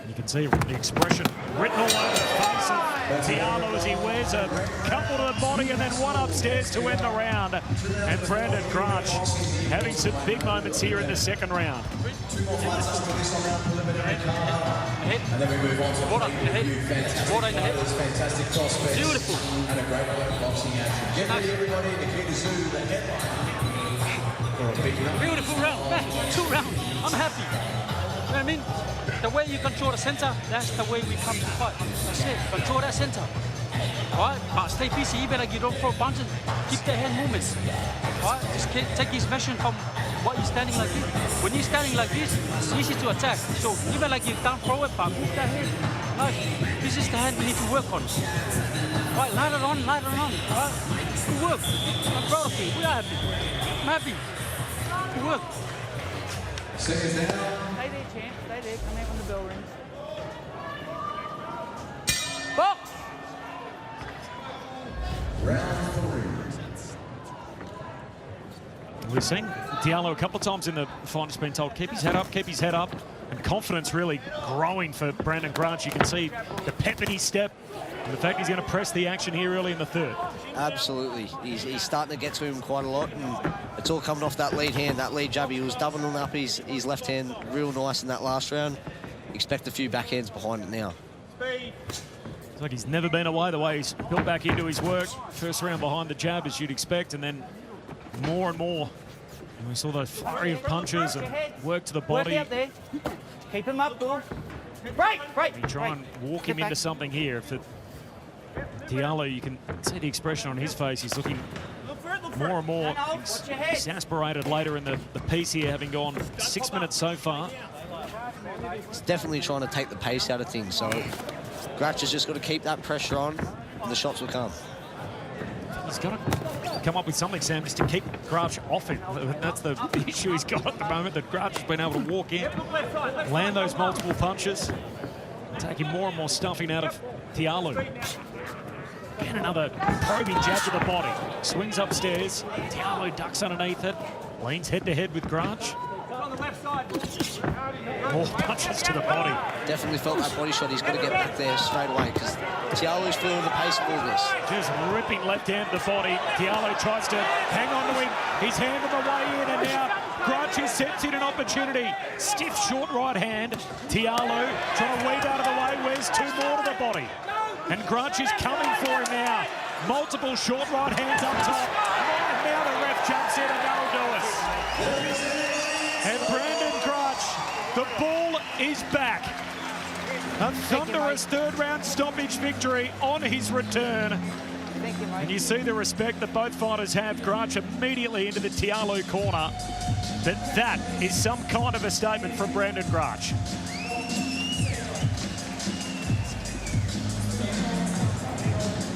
You can see the expression written all over the face of Tialu as he wears a couple to the body and then one upstairs to end the round. And Brandon Grach having some big moments here in the second round. And then we move on to fantastic crossfit. Beautiful. And a great boxing action. Get ready, everybody. Nikita Tszyu, the headline. Beautiful round. 2 rounds. I'm happy. You know what I mean? The way you control the center, that's the way we come to fight. That's it. Control that center. All right? But stay busy. Even like you don't throw punches. Keep the hand movements. All right? Just take his vision from Why are you standing like this? When you're standing like this, it's easy to attack. So even like you can't throw it back, move that head. Nice. This is the hand we need to work on. All right, light it on, light it on. All right, good work. I'm proud of you. We are happy. I'm happy. Good work. Stay there, champ. Stay there. Come out from the bell rings. Box! We've seen Tialu a couple of times in the fight, has been told, keep his head up, and confidence really growing for Brandon Grach. You can see the pep in his step, and the fact he's going to press the action here early in the third. Absolutely. He's starting to get to him quite a lot, and it's all coming off that lead hand, that lead jab. He was doubling up his left hand real nice in that last round. Expect a few backhands behind it now. It's like he's never been away, the way he's built back into his work. First round behind the jab, as you'd expect, and then more and more. And we saw those flurry of punches and work to the body. Work out there. Keep him up, Bull. Break. You try and walk him into something here. For Tialu, you can see the expression on his face. He's looking more and more exasperated later in the piece here, having gone 6 minutes so far. He's definitely trying to take the pace out of things, so Grach has just got to keep that pressure on, and the shots will come. He's got to come up with something, Sam, just to keep Grach off him. That's the issue he's got at the moment, that Grach has been able to walk in, land those multiple punches, taking more and more stuffing out of Tialu. Again, another probing jab to the body. Swings upstairs. Tialu ducks underneath it. Leans head-to-head with Grach. More punches to the body. Definitely felt that body shot. He's got to get back there straight away, because Tialu's feeling the pace of all this. Just ripping left hand to the body. Tialu tries to hang on to him. He's handed the way in, and now Grach sets in an opportunity. Stiff short right hand. Tialu trying to weave out of the way. Where's two more to the body? And Grach is coming for him now. Multiple short right hands up top. And now the ref jumps in, and that'll do us. And Brandon Grach, the ball is back. A thunderous third round stoppage victory on his return. And you see the respect that both fighters have. Grach immediately into the Tialu corner. But that is some kind of a statement from Brandon Grach.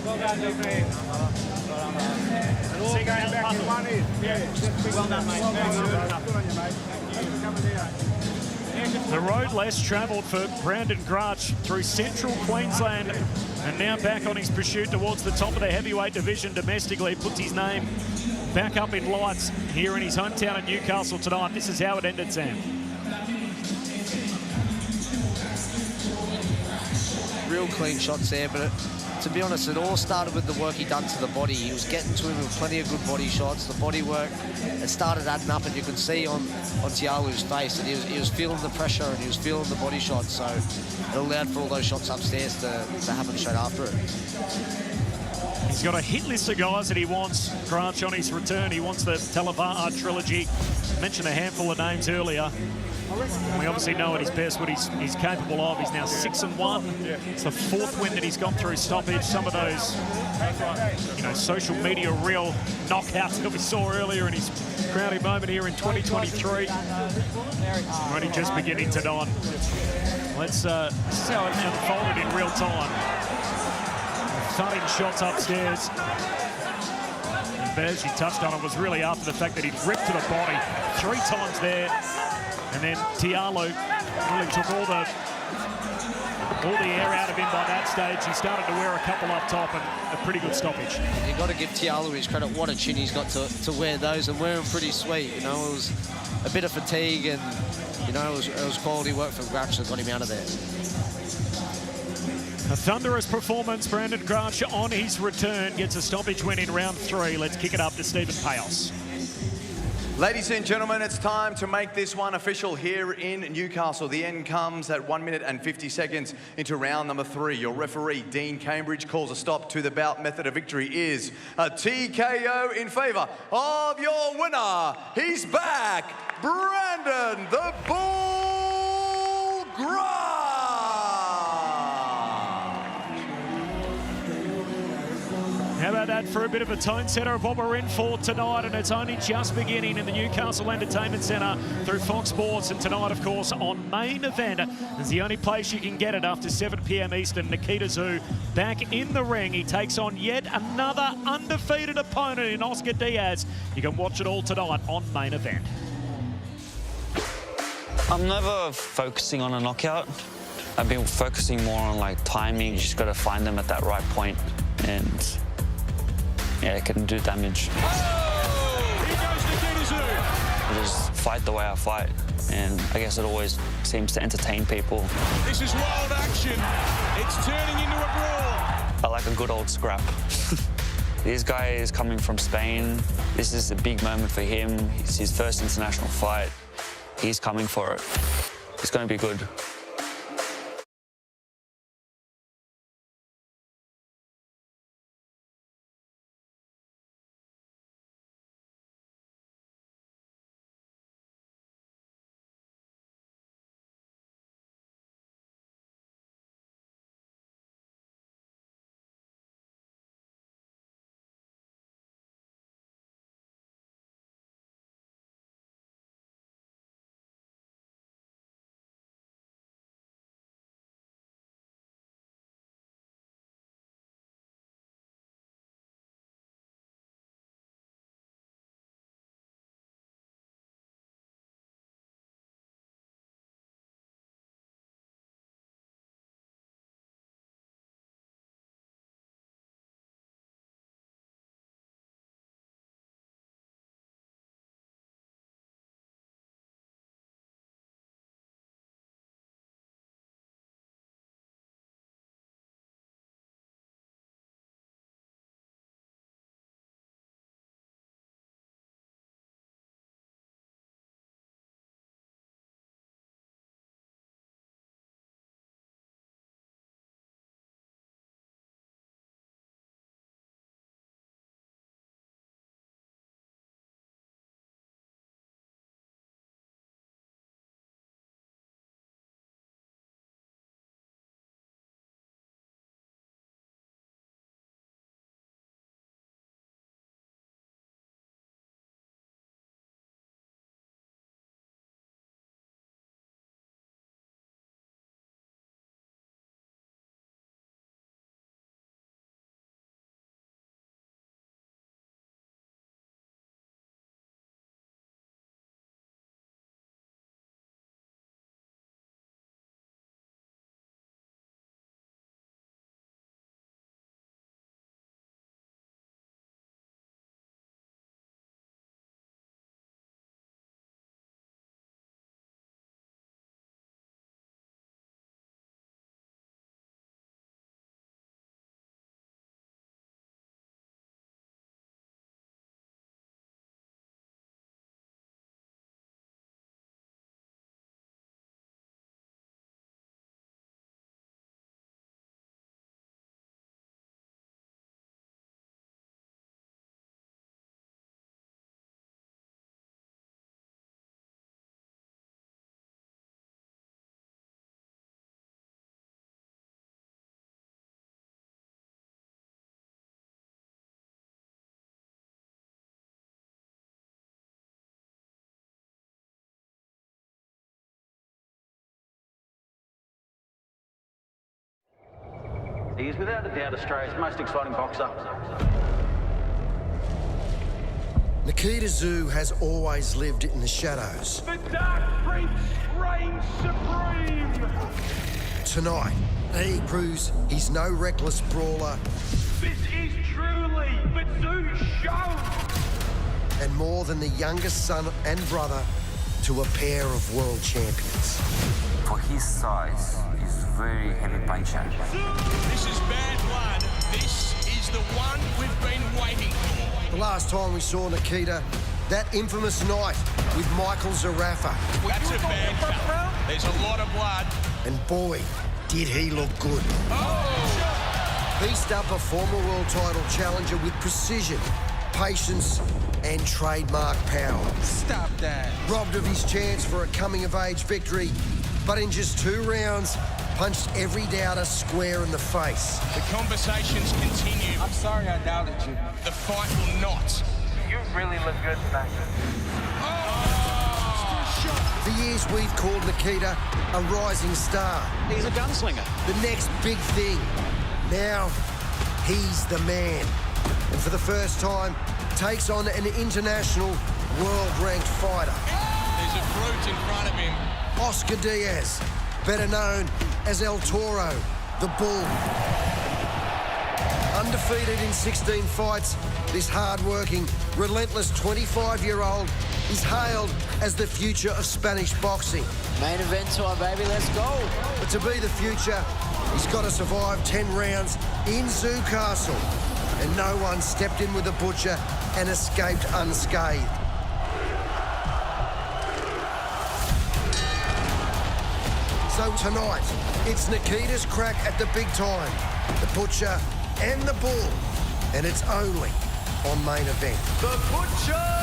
Well done, mate. Well done, mate. The road less travelled for Brandon Grach through central Queensland, and now back on his pursuit towards the top of the heavyweight division domestically. Puts his name back up in lights here in his hometown of Newcastle tonight. This is how it ended, Sam. Real clean shots there, but to be honest, it all started with the work he done to the body. He was getting to him with plenty of good body shots. The body work, it started adding up, and you could see on Tialu's face that he was feeling the pressure and he was feeling the body shots. So it allowed for all those shots upstairs to happen straight after it. He's got a hit list of guys that he wants. Grach on his return. He wants the Telepe trilogy. Mentioned a handful of names earlier. We obviously know at his best what he's capable of. He's now 6-1. It's the fourth win that he's got through stoppage. Some of those, social media real knockouts that we saw earlier in his crowded moment here in 2023. Only just beginning tonight. This is how it unfolded in real time. Thudding shots upstairs. And Bez, you touched on it, was really after the fact that he'd ripped to the body 3 times there. And then Tialu really took all the air out of him by that stage. He started to wear a couple up top, and a pretty good stoppage. You've got to give Tialu his credit. What a chin he's got to wear those, and wear them pretty sweet. It was a bit of fatigue, and it was quality work from Grach that got him out of there. A thunderous performance. Brandon Grach on his return gets a stoppage win in round 3. Let's kick it up to Stephen Payos. Ladies and gentlemen, it's time to make this one official here in Newcastle. The end comes at 1 minute and 50 seconds into round number 3. Your referee, Dean Cambridge, calls a stop to the bout. Method of victory is a TKO in favour of your winner. He's back, Brandon the Bull Grach. How about that for a bit of a tone setter of what we're in for tonight? And it's only just beginning in the Newcastle Entertainment Centre through Fox Sports. And tonight, of course, on Main Event is the only place you can get it after 7 p.m. Eastern. Nikita Tszyu back in the ring. He takes on yet another undefeated opponent in Oscar Diaz. You can watch it all tonight on Main Event. I'm never focusing on a knockout. I've been focusing more on like timing. You just got to find them at that right point, and yeah, it can do damage. Oh! Here goes Nikita Tszyu. I just fight the way I fight, and I guess it always seems to entertain people. This is wild action. It's turning into a brawl. I like a good old scrap. This guy is coming from Spain. This is a big moment for him. It's his first international fight. He's coming for it. It's going to be good. He is without a doubt Australia's most exciting boxer. Nikita Tszyu has always lived in the shadows. The Dark Prince reigns supreme. Tonight, he proves he's no reckless brawler. This is truly the Tszyu show. And more than the youngest son and brother to a pair of world champions. For his size, he's very heavy puncher. This is bad blood. This is the one we've been waiting for. The last time we saw Nikita, that infamous night with Michael Zarafa. That's a bad cut. There's a lot of blood. And boy, did he look good. Oh! Beast up a former world title challenger with precision, patience, and trademark power. Stop that. Robbed of his chance for a coming-of-age victory, but in just 2 rounds, punched every doubter square in the face. The conversations continue. I'm sorry I doubted you. The fight will not. You really look good tonight. For years, we've called Nikita a rising star. He's a gunslinger. The next big thing. Now, he's the man. And for the first time, takes on an international world-ranked fighter. There's a brute in front of him. Oscar Diaz, better known as El Toro, the Bull. Undefeated in 16 fights, this hard-working, relentless 25-year-old is hailed as the future of Spanish boxing. Main event time, baby, let's go. But to be the future, he's got to survive 10 rounds in Tszyu Castle. And no one stepped in with a butcher and escaped unscathed. So tonight, it's Nikita's crack at the big time. The Butcher and the Bull. And it's only on Main Event. The Butcher!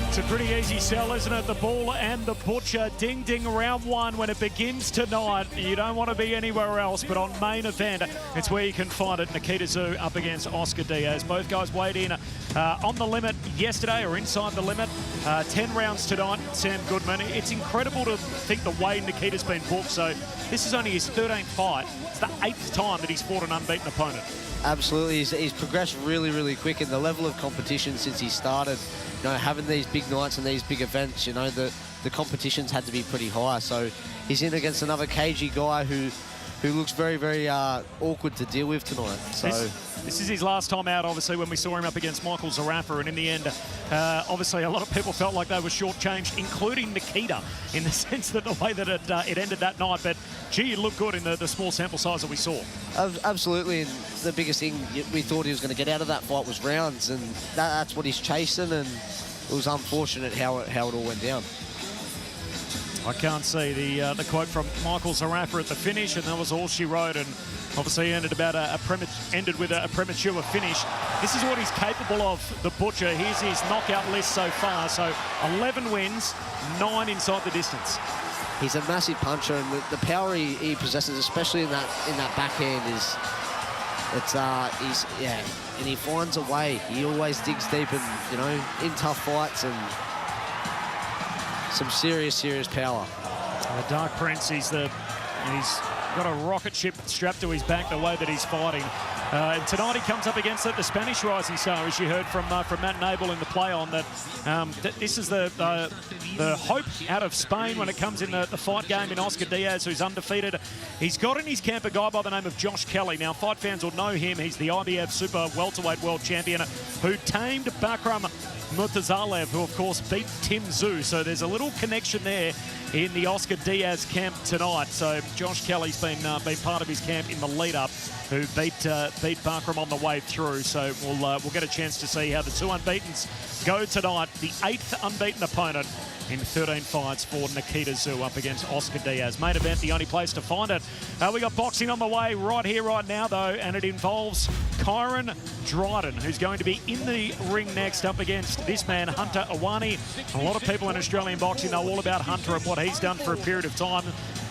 It's a pretty easy sell, isn't it? The Bull and the Butcher. Ding, ding, round 1 when it begins tonight. You don't want to be anywhere else, but on Main Event, it's where you can find it. Nikita Tszyu up against Oscar Diaz. Both guys weighed in on the limit yesterday, or inside the limit. 10 rounds tonight, Sam Goodman. It's incredible to think the way Nikita's been booked. So this is only his 13th fight. It's the 8th time that he's fought an unbeaten opponent. Absolutely, he's progressed really, really quick, and the level of competition since he started, you know, having these big nights and these big events, you know, the competition's had to be pretty high. So he's in against another cagey guy who looks very, very awkward to deal with tonight. So this is his last time out, obviously, when we saw him up against Michael Zarafa, and in the end, obviously, a lot of people felt like they were shortchanged, including Nikita, in the sense that the way that it ended that night. But, gee, it looked good in the small sample size that we saw. Absolutely, and the biggest thing we thought he was going to get out of that fight was rounds, and that's what he's chasing, and it was unfortunate how it all went down. I can't see the quote from Michael Zarafa at the finish, and that was all she wrote, and obviously ended with a premature finish. This is what he's capable of, the Butcher. Here's his knockout list so far. So 11 wins, 9 inside the distance. He's a massive puncher, and the power he possesses, especially in that backhand, and he finds a way. He always digs deep, and you know, in tough fights, and some serious power. The Dark Prince, he's got a rocket ship strapped to his back the way that he's fighting. And tonight he comes up against the Spanish rising star, as you heard from Matt Nable in the play-on, that this is the hope out of Spain when it comes in the fight game in Oscar Diaz, who's undefeated. He's got in his camp a guy by the name of Josh Kelly. Now, fight fans will know him. He's the IBF Super Welterweight World Champion who tamed Bakram Murtazalev, who, of course, beat Tim Tszyu. So there's a little connection there in the Oscar Diaz camp tonight. So Josh Kelly's been part of his camp in the lead-up, who beat Bakram on the way through. So we'll get a chance to see how the 2 unbeatens go tonight. The 8th unbeaten opponent in 13 fights for Nikita Tszyu up against Oscar Diaz. Main Event, the only place to find it. We got boxing on the way right here, right now, though, and it involves Kiran Dryden, who's going to be in the ring next up against this man, Hunter Ioane. A lot of people in Australian boxing know all about Hunter and what he's done for a period of time.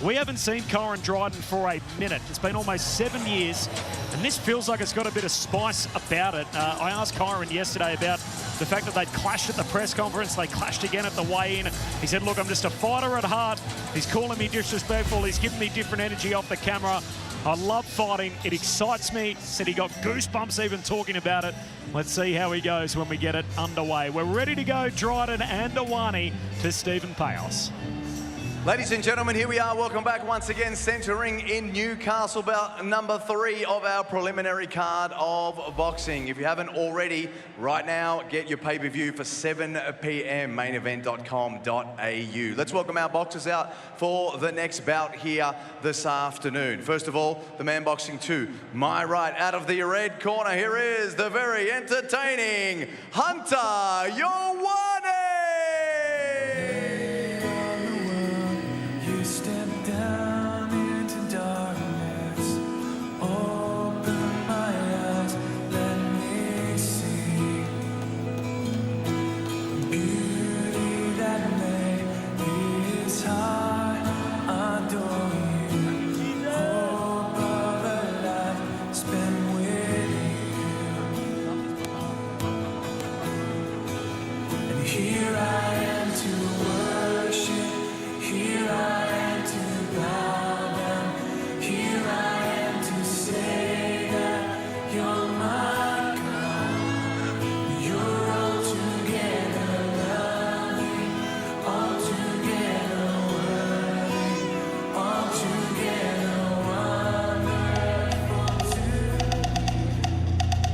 We haven't seen Kiran Dryden for a minute. It's been almost 7 years, and this feels like it's got a bit of spice about it. I asked Kiran yesterday about the fact that they'd clashed at the press conference. They clashed again at the weigh-in. He said, look, I'm just a fighter at heart. He's calling me disrespectful. He's giving me different energy off the camera. I love fighting. It excites me. Said he got goosebumps even talking about it. Let's see how he goes when we get it underway. We're ready to go, Dryden and Ioane, to Stephen Payos. Ladies and gentlemen, here we are. Welcome back once again, centering in Newcastle, bout number 3 of our preliminary card of boxing. If you haven't already, right now, get your pay-per-view for 7 p.m, mainevent.com.au. Let's welcome our boxers out for the next bout here this afternoon. First of all, the man boxing to my right, out of the red corner, here is the very entertaining Hunter Ioane! Here I am to worship, here I am to bow down, here I am to say that you're my God. You're altogether loving, altogether worthy, altogether wonderful too.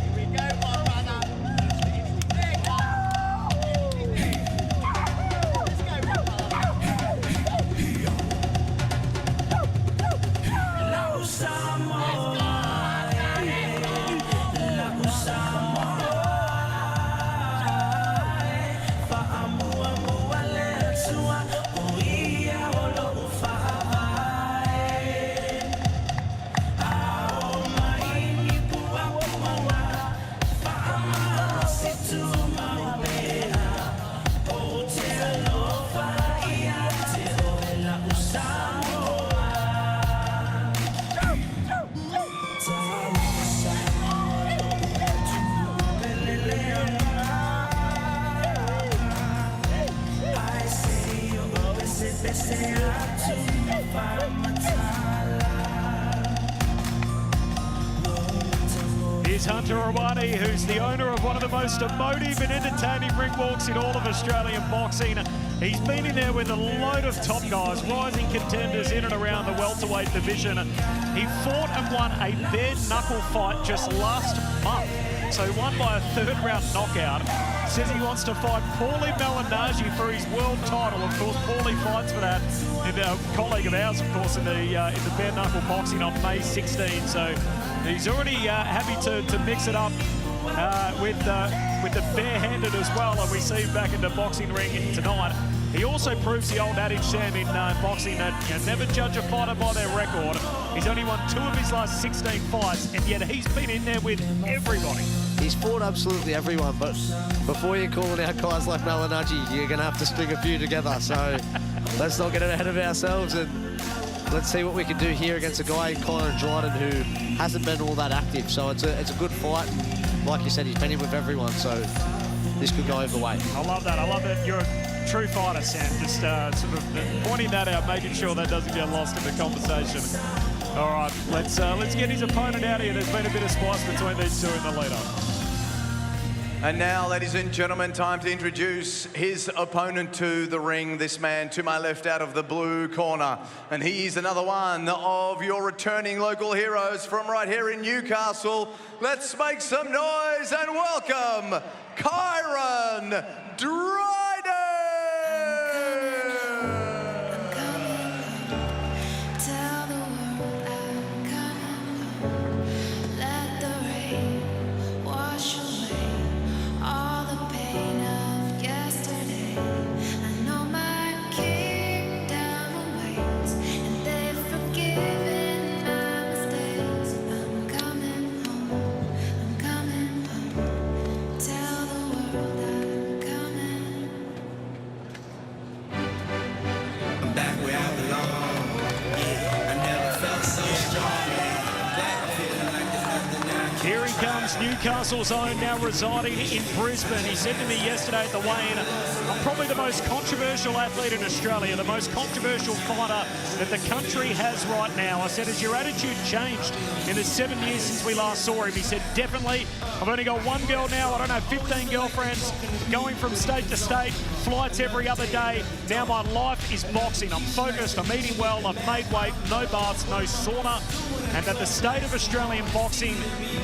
Here we go, my brother. Here's Hunter Ioane, who's the owner of one of the most emotive and entertaining ring walks in all of Australian boxing. He's been in there with a load of top guys, rising contenders in and around the welterweight division. He fought and won a bare knuckle fight just last month. So he won by a third-round knockout. Says he wants to fight Paulie Malignaggi for his world title. Of course, Paulie fights for that. And a colleague of ours, of course, in the bare knuckle boxing on May 16. So he's already happy to mix it up with the barehanded as well. And we see him back in the boxing ring tonight. He also proves the old adage, Sam, in boxing that you never judge a fighter by their record. He's only won 2 of his last 16 fights, and yet he's been in there with everybody. He's fought absolutely everyone, but before you're calling out guys like Malignaggi, you're going to have to string a few together. So let's not get ahead of ourselves, and let's see what we can do here against a guy in Kiran Dryden who hasn't been all that active. So it's a good fight. Like you said, he's been in with everyone, so this could go either way. I love that. I love that you're a true fighter, Sam. Just sort of pointing that out, making sure that doesn't get lost in the conversation. All right, let's get his opponent out here. There's been a bit of spice between these two in the lead-up. And now, ladies and gentlemen, time to introduce his opponent to the ring. This man to my left out of the blue corner. And he's another one of your returning local heroes from right here in Newcastle. Let's make some noise and welcome Kiran Dryden! Here he comes, Newcastle's own, now residing in Brisbane. He said to me yesterday at the weigh-in, I'm probably the most controversial athlete in Australia, the most controversial fighter that the country has right now. I said, has your attitude changed in the 7 years since we last saw him? He said, definitely. I've only got one girl now. I don't have 15 girlfriends, going from state to state, flights every other day. Now my life is boxing. I'm focused, I'm eating well, I've made weight, no baths, no sauna, and that the state of Australian boxing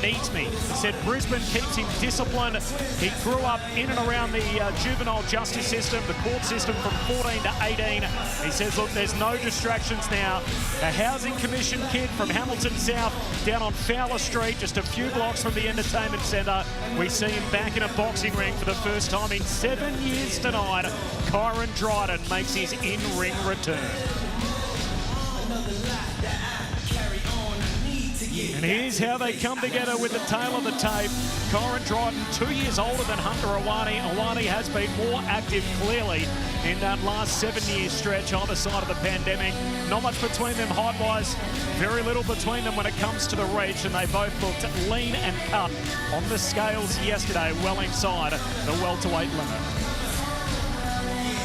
needs me. He said Brisbane keeps him disciplined. He grew up in and around the juvenile justice system, the court system from 14 to 18. He says, look, there's no distractions now. A housing commission kid from Hamilton South down on Fowler Street, just a few blocks from the entertainment centre. We see him back in a boxing ring for the first time in 7 years tonight. Kiran Dryden makes his in-ring return. And here's how they come together with the tail of the tape. Kiran Dryden, 2 years older than Hunter Ioane. Ioane has been more active, clearly, in that last 7-year stretch either side of the pandemic. Not much between them height-wise. Very little between them when it comes to the reach, and they both looked lean and cut on the scales yesterday, well inside the welterweight limit.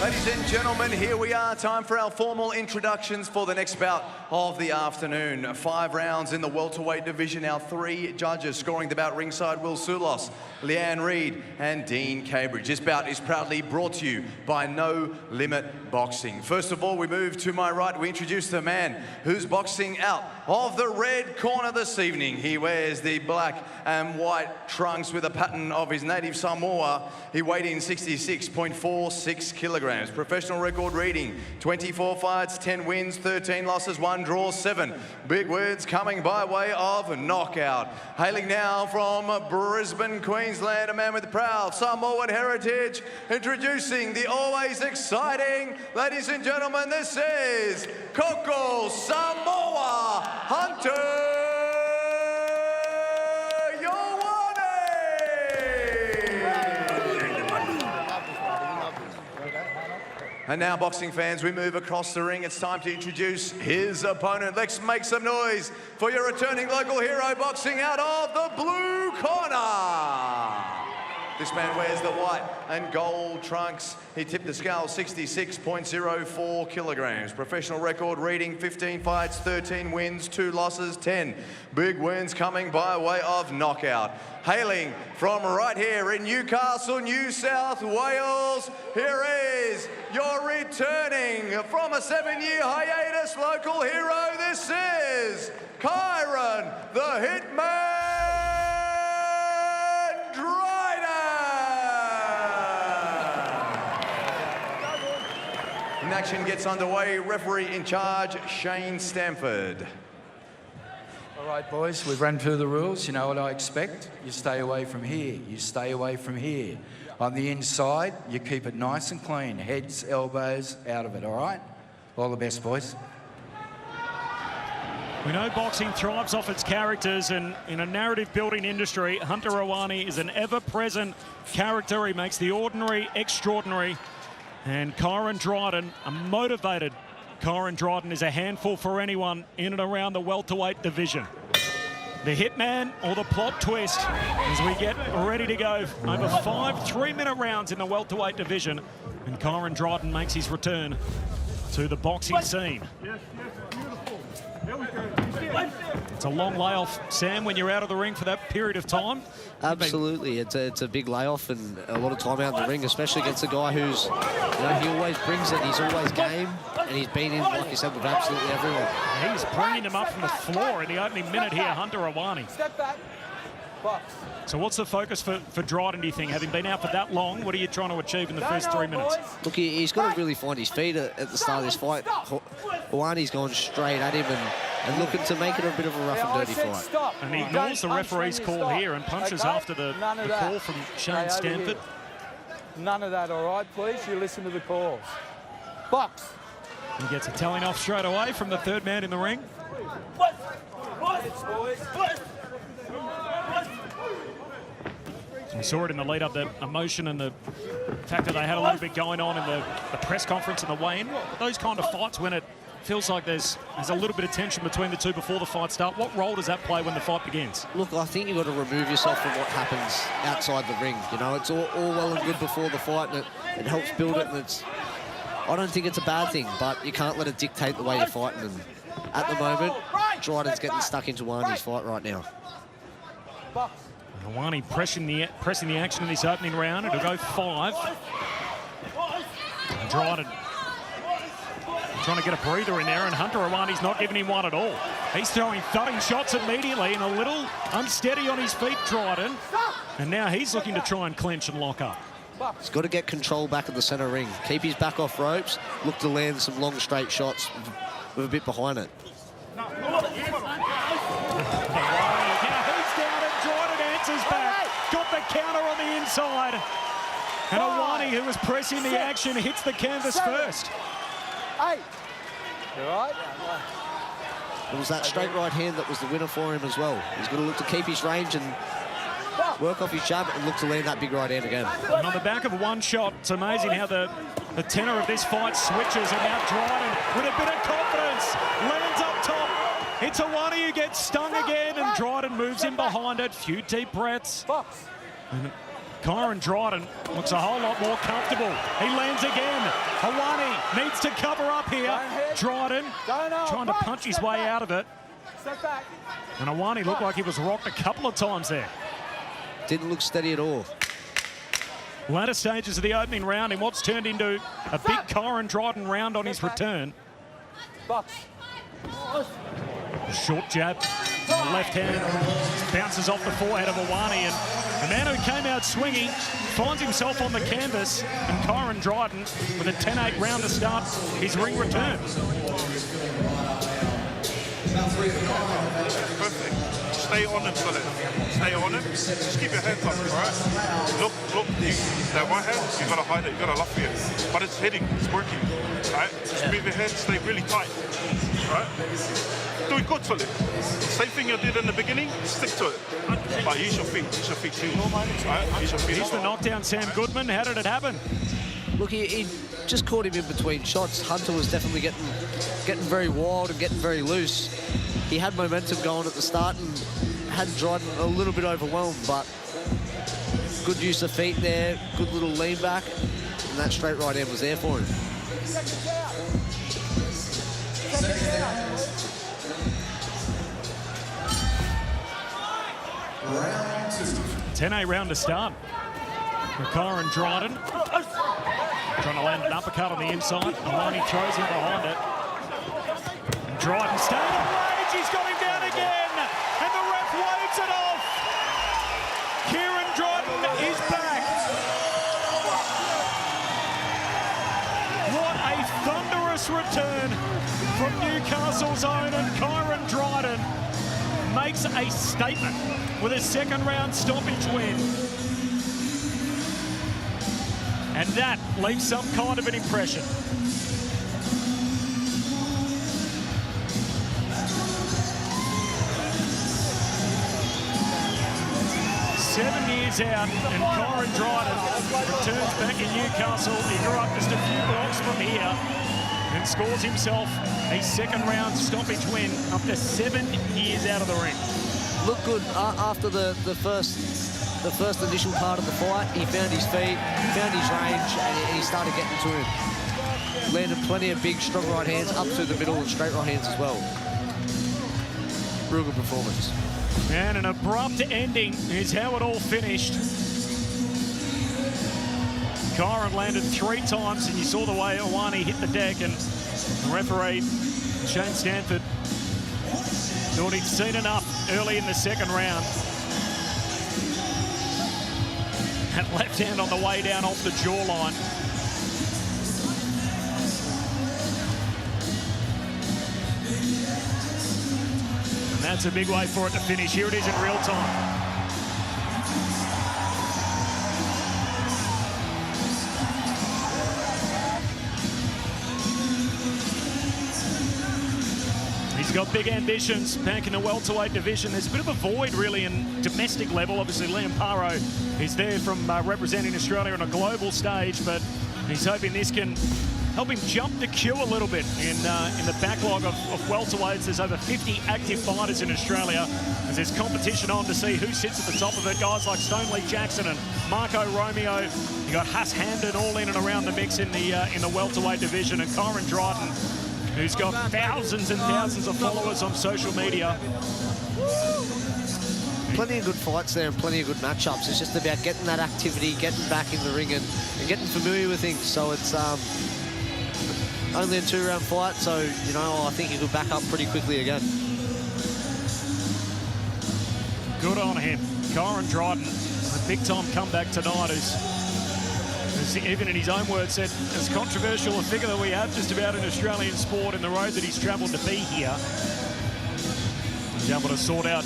Ladies and gentlemen, here we are. Time for our formal introductions for the next bout of the afternoon. 5 rounds in the welterweight division. Our 3 judges scoring the bout ringside: Will Sulos, Leanne Reid and Dean Cambridge. This bout is proudly brought to you by No Limit Boxing. First of all, we move to my right. We introduce the man who's boxing out of the red corner this evening. He wears the black and white trunks with a pattern of his native Samoa. He weighed in 66.46 kilograms. Professional record reading: 24 fights, 10 wins, 13 losses, 1 draw, 7 big wins coming by way of knockout. Hailing now from Brisbane, Queensland, a man with proud Samoan heritage, introducing the always exciting, ladies and gentlemen, this is Coco Samoa Hunter And now, boxing fans, we move across the ring. It's time to introduce his opponent. Let's make some noise for your returning local hero, boxing out of the blue corner. This man wears the white and gold trunks. He tipped the scale 66.04 kilograms. Professional record reading: 15 fights, 13 wins, 2 losses, 10 big wins coming by way of knockout. Hailing from right here in Newcastle, New South Wales, here is your returning from a 7-year hiatus local hero. This is Kiran, the Hitman Dryden. And action gets underway. Referee in charge, Shane Stamford. All right, boys, we've run through the rules. You know what I expect. You stay away from here. You stay away from here. On the inside, you keep it nice and clean. Heads, elbows, out of it, all right? All the best, boys. We know boxing thrives off its characters, and in a narrative-building industry, Hunter Ioane is an ever-present character. He makes the ordinary extraordinary. And Kiran Dryden, a motivated Kiran Dryden, is a handful for anyone in and around the welterweight division. The hitman or the plot twist as we get ready to go. Over 5 3-minute rounds in the welterweight division, and Kiran Dryden makes his return to the boxing scene. It's a long layoff, Sam, when you're out of the ring for that period of time. Absolutely, it's a big layoff and a lot of time out in the ring, especially against a guy who's, you know, he always brings it. He's always game, and he's been in, like you said, with absolutely everyone. He's bringing them up from the floor in the opening minute here, Hunter Ioane. Step back. Box. So what's the focus for Dryden, do you think? Having been out for that long, what are you trying to achieve in the first 3 minutes? Look, he's got to really find his feet at the start of this fight. Ioane's gone straight at him and looking to make it a bit of a rough and dirty fight. And he ignores the referee's call here and punches after the call from Shane Stamford. None of that, all right, please? You listen to the calls. Box. He gets a telling off straight away from the third man in the ring. We saw it in the lead-up, the emotion and the fact that they had a little bit going on in the press conference and the weigh-in. Those kind of fights, when it feels like there's a little bit of tension between the two before the fight starts, what role does that play when the fight begins? Look, I think you've got to remove yourself from what happens outside the ring. You know, it's all well and good before the fight, and it helps build it, and I don't think it's a bad thing, but you can't let it dictate the way you're fighting. And at the moment, Dryden's getting stuck into Ioane's fight right now. Ioane pressing the action in this opening round. It'll go 5. And Dryden trying to get a breather in there, and Hunter Ioane's not giving him one at all. He's throwing thudding shots immediately and a little unsteady on his feet, Dryden. And now he's looking to try and clinch and lock up. He's got to get control back of the centre ring. Keep his back off ropes. Look to land some long, straight shots with a bit behind it. Back, got the counter on the inside, and Ioane, who was pressing the action, hits the canvas first. 8. You all right? It was that straight right hand that was the winner for him as well. He's got to look to keep his range and work off his jab and look to land that big right hand again. And on the back of one shot, it's amazing how the tenor of this fight switches, and now Dryden, with a bit of confidence, lands up top. It's Ioane who gets stung again, and Dryden moves in behind it. Few deep breaths. And Kyran Dryden looks a whole lot more comfortable. He lands again. Ioane needs to cover up here. Dryden trying to punch his way out of it. And Ioane looked like he was rocked a couple of times there. Didn't look steady at all. Latter stages of the opening round in what's turned into a big Kyran Dryden round on his return. Short jab, left hand, bounces off the forehead of Ioane, and the man who came out swinging finds himself on the canvas, and Kyran Dryden with a 10-8 round to start his ring return. Perfect. Stay on him, Philip. Stay on him. Just keep your hands up, right? Look, that one hand, you gotta hide it, you gotta lock it. But it's hitting, it's working, right? Just move your hands, stay really tight, right? Do it good, Philip. Same thing you did in the beginning, stick to it. But use your feet too, right? Use your feet. Here's the knockdown, Sam Goodman. How did it happen? Look, he just caught him in between shots. Hunter was definitely getting very wild and getting very loose. He had momentum going at the start and had Dryden a little bit overwhelmed, but good use of feet there, good little lean back, and that straight right hand was there for him. 10-8 round to start. Kyran Dryden trying to land an uppercut on the inside. Ioane throws him behind it. And Dryden staying on rage. He's got him down again. And the ref waves it off. Kyran Dryden is back. What a thunderous return from Newcastle's own, and Kyran Dryden makes a statement with a second round stoppage win. And that leaves some kind of an impression. Seven years out, and Kyran Dryden returns back in Newcastle. He grew up just a few blocks from here and scores himself a second round stoppage win after 7 years out of the ring. Looked good after the first initial part of the fight. He found his feet, found his range, and he started getting to him. Landed plenty of big, strong right hands up through the middle and straight right hands as well. Real good performance. And an abrupt ending is how it all finished. Kyran landed 3 times, and you saw the way Ioane hit the deck, and the referee, Shane Stanford, thought he'd seen enough early in the second round. That left hand on the way down off the jawline. And that's a big way for it to finish. Here it is in real time. He's got big ambitions back in the welterweight division. There's a bit of a void really in domestic level. Obviously Liam Paro is there from representing Australia on a global stage, but he's hoping this can help him jump the queue a little bit in the backlog of welterweights. There's over 50 active fighters in Australia, as there's competition on to see who sits at the top of it. Guys like Stonely Jackson and Marco Romeo. You got Huss Hamden all in and around the mix in the welterweight division, and Kyran Dryden, who's got thousands and thousands of followers on social media. Plenty of good fights there and plenty of good matchups. It's just about getting that activity, getting back in the ring and getting familiar with things. So it's only a 2-round fight, so, you know, I think he could back up pretty quickly again. Good on him. Kyran Dryden, a big-time comeback tonight, as even in his own words said, as controversial a figure that we have just about in Australian sport in the road that he's travelled to be here. He's able to sort out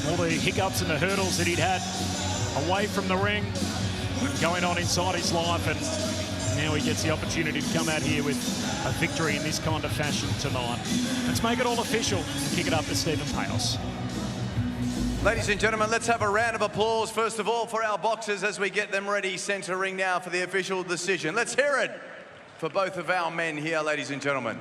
all the hiccups and the hurdles that he'd had away from the ring, going on inside his life, and now he gets the opportunity to come out here with a victory in this kind of fashion tonight. Let's make it all official and kick it up to Stephen Payos. Ladies and gentlemen, let's have a round of applause, first of all, for our boxers as we get them ready, centre ring now for the official decision. Let's hear it for both of our men here, ladies and gentlemen.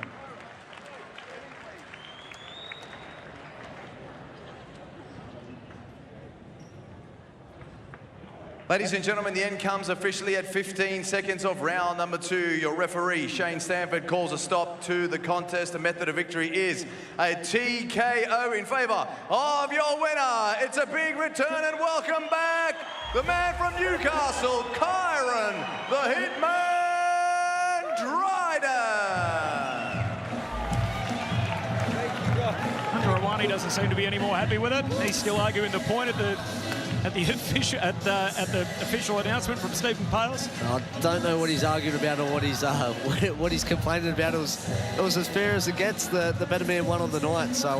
Ladies and gentlemen, the end comes officially at 15 seconds of round number 2. Your referee, Shane Stanford, calls a stop to the contest. The method of victory is a TKO in favour of your winner. It's a big return and welcome back the man from Newcastle, Kiran, the Hitman, Dryden. Ioane doesn't seem to be any more happy with it. He's still arguing the point at the official announcement from Stephen Pales. I don't know what he's arguing about or what he's complaining about. It was as fair as it gets. The better man won on the night. So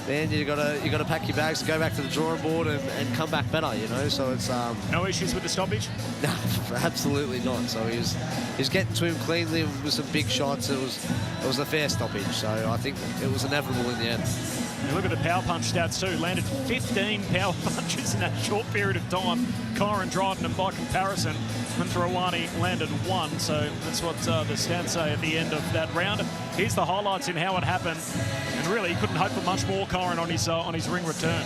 man, you gotta pack your bags, go back to the drawing board, and come back better. You know. So it's no issues with the stoppage. No, absolutely not. So he was getting to him cleanly with some big shots. It was a fair stoppage. So I think it was inevitable in the end. You look at the power punch stats too. Landed 15 power punches in that short period of time. Kiran Dryden, and by comparison, Ioane landed 1. So that's what the stats say at the end of that round. Here's the highlights in how it happened. And really, he couldn't hope for much more, Kiran, on his ring return.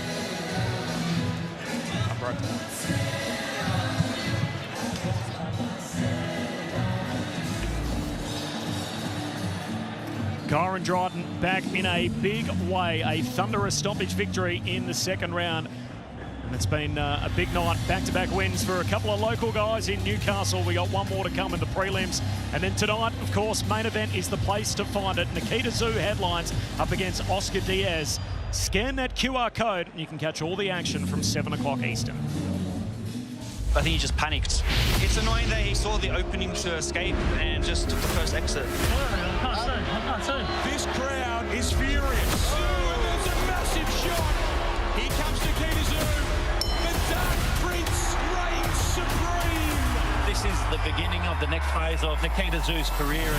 Kiran Dryden back in a big way, a thunderous stoppage victory in the second round. And it's been a big night, back-to-back wins for a couple of local guys in Newcastle. We got one more to come in the prelims. And then tonight, of course, main event is the place to find it. Nikita Tszyu headlines up against Oscar Diaz. Scan that QR code and you can catch all the action from 7 o'clock Eastern. I think he just panicked. It's annoying that he saw the opening to escape and just took the first exit. This crowd is furious. Oh, and there's a massive shot. Here comes Nikita Tszyu. The Dark Prince reigns supreme. This is the beginning of the next phase of Nikita Tszyu's career.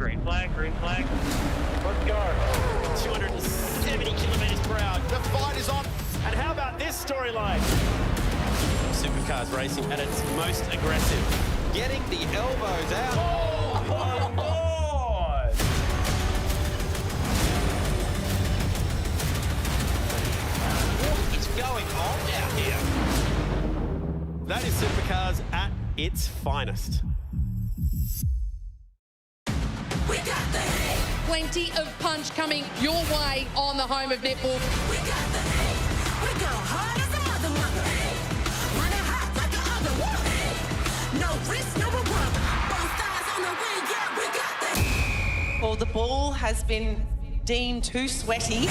Green flag, green flag. Let's go. 270 kilometres per hour. The fight is on. And how about this storyline? Supercars racing at its most aggressive. Getting the elbows out. Oh my God! What is going on out here? That is Supercars at its finest. We got the heat. Plenty of punch coming your way on the home of netball. We got the heat. We go hard as a mother. Running hot like the other one. No risk, no reward. Both thighs on the way, yeah, we got the heat. Well, the ball has been deemed too sweaty.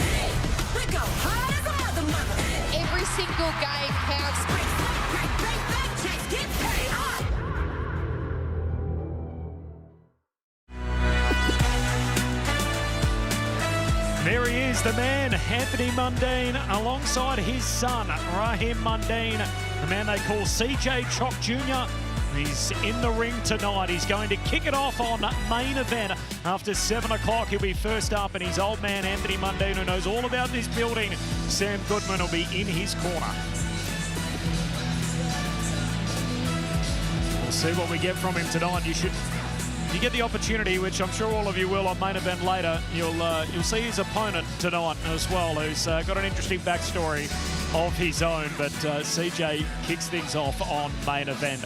We go hard as a mother. Every single game counts. Back, checks, get paid hard. There he is, the man, Anthony Mundine, alongside his son, Raheem Mundine, the man they call CJ Chock Jr. He's in the ring tonight. He's going to kick it off on main event after 7 o'clock. He'll be first up, and his old man, Anthony Mundine, who knows all about this building, Sam Goodman, will be in his corner. We'll see what we get from him tonight. If you get the opportunity, which I'm sure all of you will on main event later, you'll see his opponent tonight as well, who's got an interesting backstory of his own. But CJ kicks things off on main event.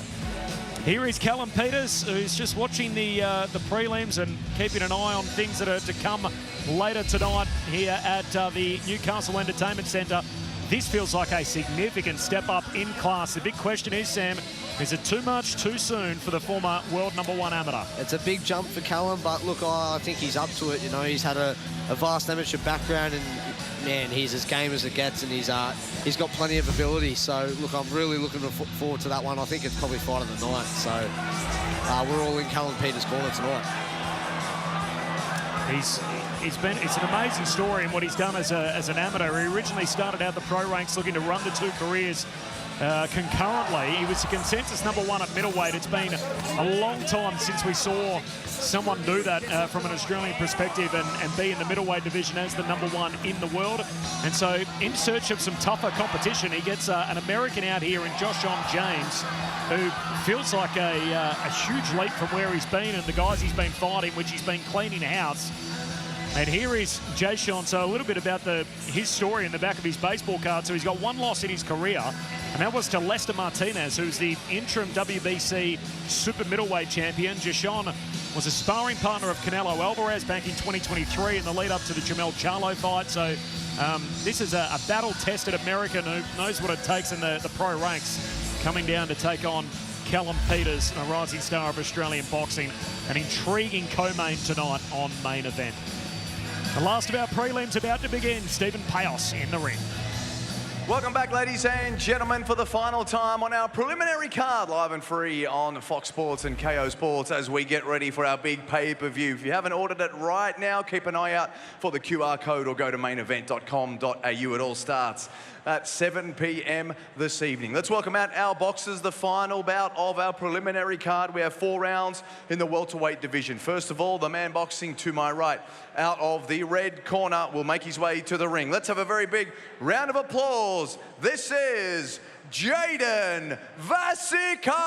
Here is Callum Peters, who's just watching the prelims and keeping an eye on things that are to come later tonight here at the Newcastle Entertainment Centre. This feels like a significant step up in class. The big question is, Sam, is it too much too soon for the former world #1 amateur? It's a big jump for Callum, but look, I think he's up to it. You know, he's had a vast amateur background, and man, he's as game as it gets, and he's got plenty of ability. So look, I'm really looking forward to that one. I think it's probably fight of the night. So we're all in Callum Peters' corner tonight. It's an amazing story in what he's done as an amateur. He originally started out the pro ranks looking to run the two careers concurrently. He was a consensus #1 at middleweight. It's been a long time since we saw someone do that from an Australian perspective and be in the middleweight division as the #1 in the world. And so in search of some tougher competition, he gets an American out here in Joshon James, who feels like a huge leap from where he's been and the guys he's been fighting, which he's been cleaning house. And here is Jason. So a little bit about his story in the back of his baseball card. So he's got one loss in his career, and that was to Lester Martinez, who's the interim WBC super middleweight champion. Jason was a sparring partner of Canelo Alvarez back in 2023 in the lead up to the Jamel Charlo fight. So this is a battle-tested American who knows what it takes in the pro ranks, coming down to take on Callum Peters, a rising star of Australian boxing. An intriguing co-main tonight on main event. The last of our prelims about to begin. Stephen Payos in the ring. Welcome back, ladies and gentlemen, for the final time on our preliminary card, live and free on Fox Sports and KO Sports as we get ready for our big pay-per-view. If you haven't ordered it right now, keep an eye out for the QR code or go to mainevent.com.au. It all starts at 7 p.m. this evening. Let's welcome out our boxers, the final bout of our preliminary card. We have 4 rounds in the welterweight division. First of all, the man boxing to my right, out of the red corner, will make his way to the ring. Let's have a very big round of applause. This is Jaden Vasica.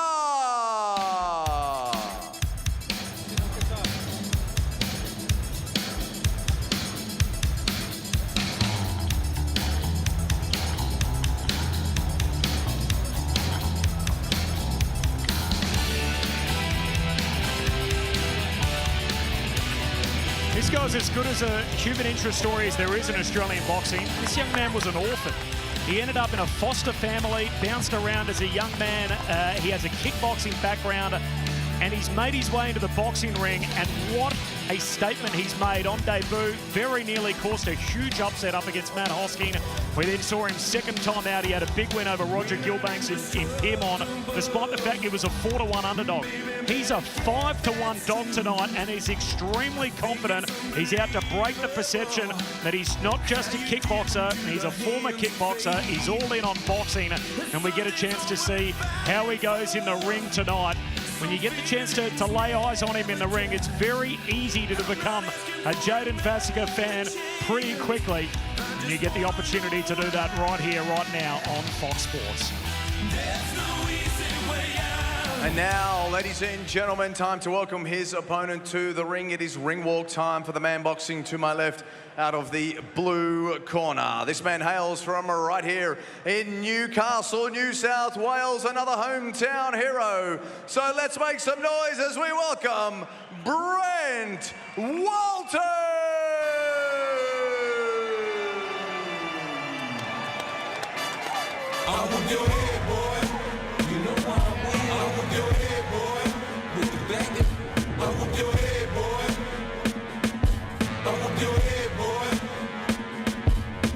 This guy's as good as a human interest story as there is in Australian boxing. This young man was an orphan. He ended up in a foster family, bounced around as a young man. He has a kickboxing background, and he's made his way into the boxing ring, and what a statement he's made on debut. Very nearly caused a huge upset up against Matt Hosking. We then saw him second time out. He had a big win over Roger Gilbanks in Pyrmont, despite the fact he was a 4-1 underdog. He's a 5-1 dog tonight, and he's extremely confident. He's out to break the perception that he's not just a kickboxer, he's a former kickboxer. He's all in on boxing, and we get a chance to see how he goes in the ring tonight. when you get the chance to lay eyes on him in the ring, it's very easy to become a Jaden Vasica fan pretty quickly. And you get the opportunity to do that right here, right now on Fox Sports. And now, ladies and gentlemen, time to welcome his opponent to the ring. It is ring walk time for the man boxing to my left out of the blue corner. This man hails from right here in Newcastle, New South Wales, another hometown hero. So let's make some noise as we welcome Brent Walton! I want your head, boy. You know why I win. I want your head, boy. With the back, I want your head, boy. I want your head, boy.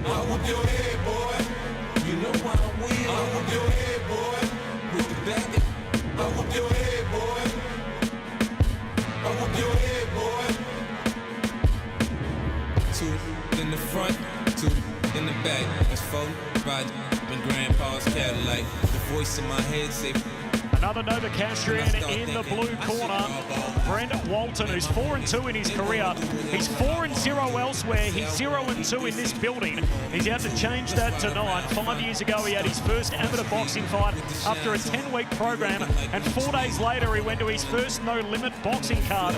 I want your head, boy. You know why I win. I want your head, boy. With the back, I want your head, boy. I want your head, boy. Two in the front, two in the back. That's four, ride. When grandpa's Cadillac, the voice in my head say. Another Novocastrian in the blue corner, Brent Walton, who's 4-2 in his career. He's 4-0 elsewhere. He's 0-2 in this building. He's out to change that tonight. 5 years ago, he had his first amateur boxing fight after a 10-week program, and 4 days later, he went to his first no-limit boxing card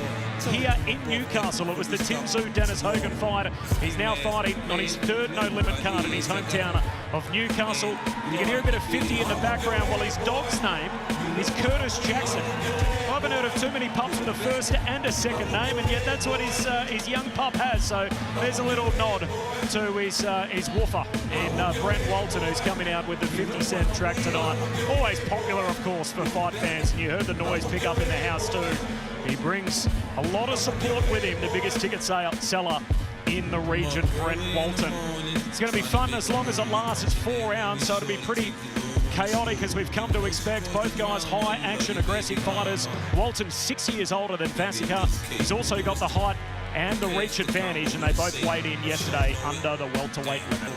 here in Newcastle. It was the Tim Tszyu Dennis Hogan fight. He's now fighting on his third no-limit card in his hometown of Newcastle. You can hear a bit of 50 in the background. Well, his dog's name is Curtis Jackson. I haven't heard of too many pups with a first and a second name, and yet that's what his young pup has. So there's a little nod to his woofer in Brent Walton, who's coming out with the 50-cent track tonight. Always popular, of course, for fight fans, and you heard the noise pick up in the house too. He brings a lot of support with him, the biggest ticket seller in the region, Brent Walton. It's going to be fun as long as it lasts. It's 4 rounds, so it'll be pretty chaotic as we've come to expect. Both guys high action, aggressive fighters. Walton's 6 years older than Vasica. He's also got the height and the reach advantage, and they both weighed in yesterday under the welterweight limit.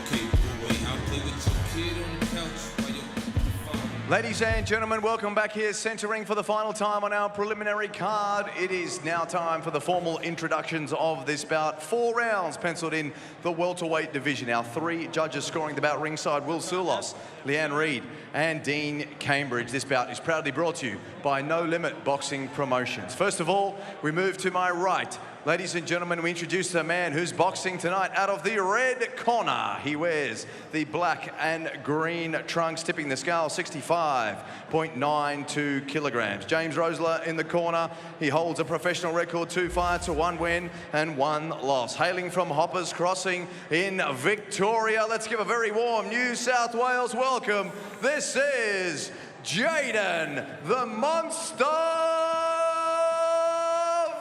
Ladies and gentlemen, welcome back here, centering for the final time on our preliminary card. It is now time for the formal introductions of this bout. 4 rounds penciled in the welterweight division. Our 3 judges scoring the bout ringside: Will Soulos, Leanne Reid, and Dean Cambridge. This bout is proudly brought to you by No Limit Boxing Promotions. First of all, we move to my right. Ladies and gentlemen, we introduce the man who's boxing tonight out of the red corner. He wears the black and green trunks, tipping the scale 65.92 kilograms. James Rosler in the corner. He holds a professional record: 2 fights, 1 win and 1 loss. Hailing from Hoppers Crossing in Victoria, let's give a very warm New South Wales welcome. This is Jaden, the Monster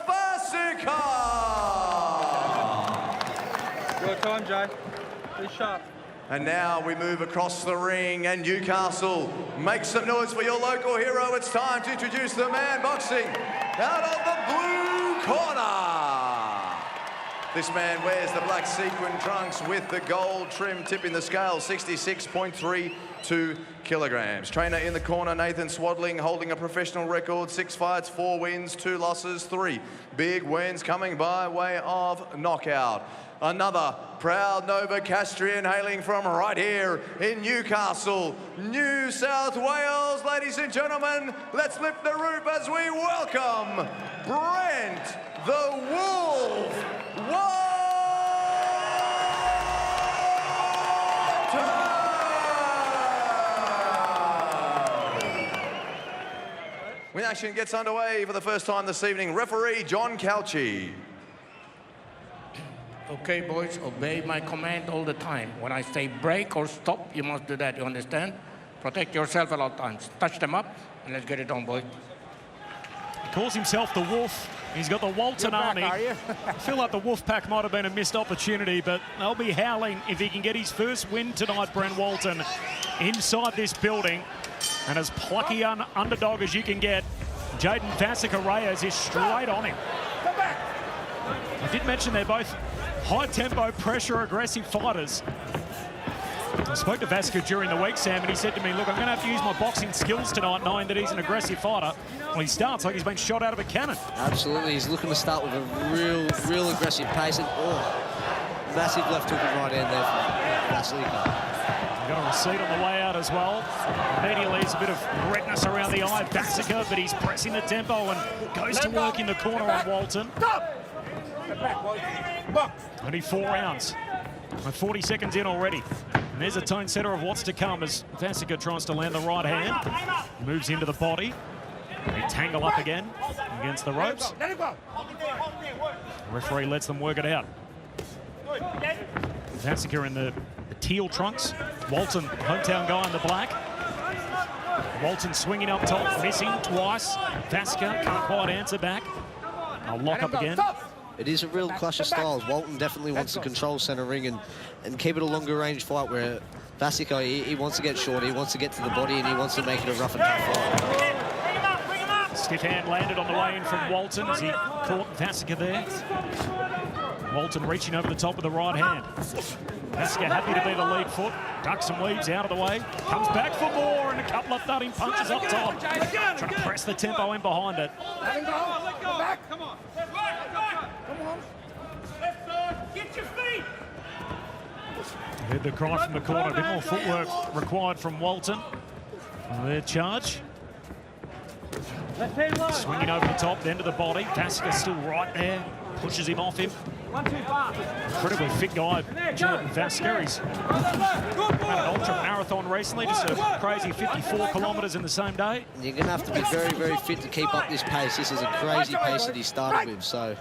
Vasica! Good time, Jay. Be sharp. And now we move across the ring, and Newcastle, make some noise for your local hero. It's time to introduce the man boxing out of the blue corner. This man wears the black sequin trunks with the gold trim, tipping the scale 66.32 kilograms. Trainer in the corner, Nathan Swadling, holding a professional record: 6 fights, 4 wins, 2 losses, 3 big wins coming by way of knockout. Another proud Novocastrian hailing from right here in Newcastle, New South Wales. Ladies and gentlemen, let's lift the roof as we welcome Brent the Wolf Walton! When action gets underway for the first time this evening, referee John Calci. Okay, boys, obey my command all the time. When I say break or stop, you must do that, you understand? Protect yourself at all times. Touch them up, and let's get it on, boys. He calls himself the Wolf. He's got the Walton Army. I feel like the Wolf Pack might have been a missed opportunity, but they'll be howling if he can get his first win tonight, Brent Walton, inside this building. And as plucky an underdog as you can get, Jaden Vasica Reyes is straight on him. I did mention they're both high-tempo, pressure, aggressive fighters. spoke to Vasica during the week, Sam, and he said to me, look, I'm going to have to use my boxing skills tonight, knowing that he's an aggressive fighter. Well, he starts like he's been shot out of a cannon. Absolutely. He's looking to start with a real aggressive pace. And, massive left hook and right hand there from Vasica. Got a receipt on the way out as well. Immediately, there's a bit of redness around the eye of Vasica, but he's pressing the tempo and goes to work in the corner on Walton. 24 rounds. We're 40 seconds in already. And there's a tone setter of what's to come as Vasica tries to land the right hand. Moves into the body. They tangle up again against the ropes. The referee lets them work it out. Vasica in the teal trunks. Walton, hometown guy in the black. Walton swinging up top, missing twice. Vasica can't quite answer back. I'll lock up again. It is a real clash of styles. Walton definitely wants to control centre ring and keep it a longer range fight, where Vasica, he wants to get short, he wants to get to the body, and he wants to make it a rough and tough fight. Stiff hand landed on the way in from Walton as he caught Vasica there. Walton reaching over the top with the right hand. Vasica happy to be the lead foot. Ducks and weaves out of the way. Comes back for more and a couple of thudding punches up top. Trying to press the tempo in behind it. Let go. Back. Come on. Come on. Left side. Get your feet. Heard the cry from the corner. A bit more footwork required from Walton. Their charge. Swinging over the top, then to the body. Vasica still right there. Pushes him off him. Incredibly fit guy, Jaden Vasica. He's had an ultra marathon recently, just a crazy 54 kilometres in the same day. You're going to have to be very fit to keep up this pace. This is a crazy pace that he started with, so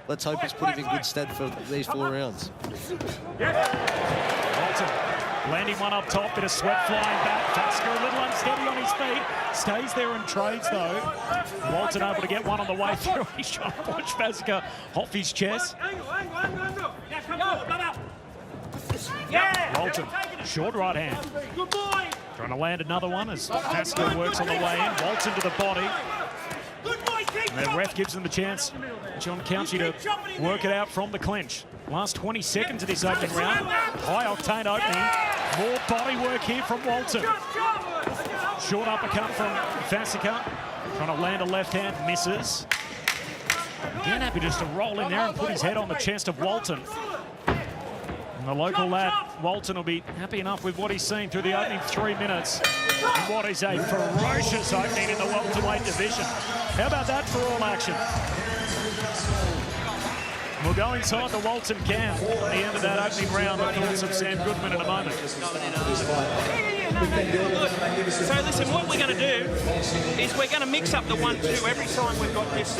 let's hope it's put him in good stead for these 4 rounds. Walton landing one up top, bit of sweat flying back. Vasica a little unsteady on his feet. Stays there and trades though. Walton able to get one on the way through. He's trying to push Vasica off his chest. Walton, short right hand. Trying to land another one as Vasica works on the way in. Walton to the body. And the ref gives them the chance, John Counchy, to work it out from the clinch. Last 20 seconds of this opening round. High octane opening. More body work here from Walton. Short uppercut from Vasica. Trying to land a left hand, misses. Again, happy just to roll in there and put his head on the chest of Walton. And the local lad, Walton, will be happy enough with what he's seen through the opening 3 minutes in what is a ferocious opening in the welterweight division. How about that for all action? We'll go inside the Walton camp at the end of that opening round. The thoughts of Sam Goodman in a moment. So listen, what we're going to do is we're going to mix up the 1-2 every time we've got this.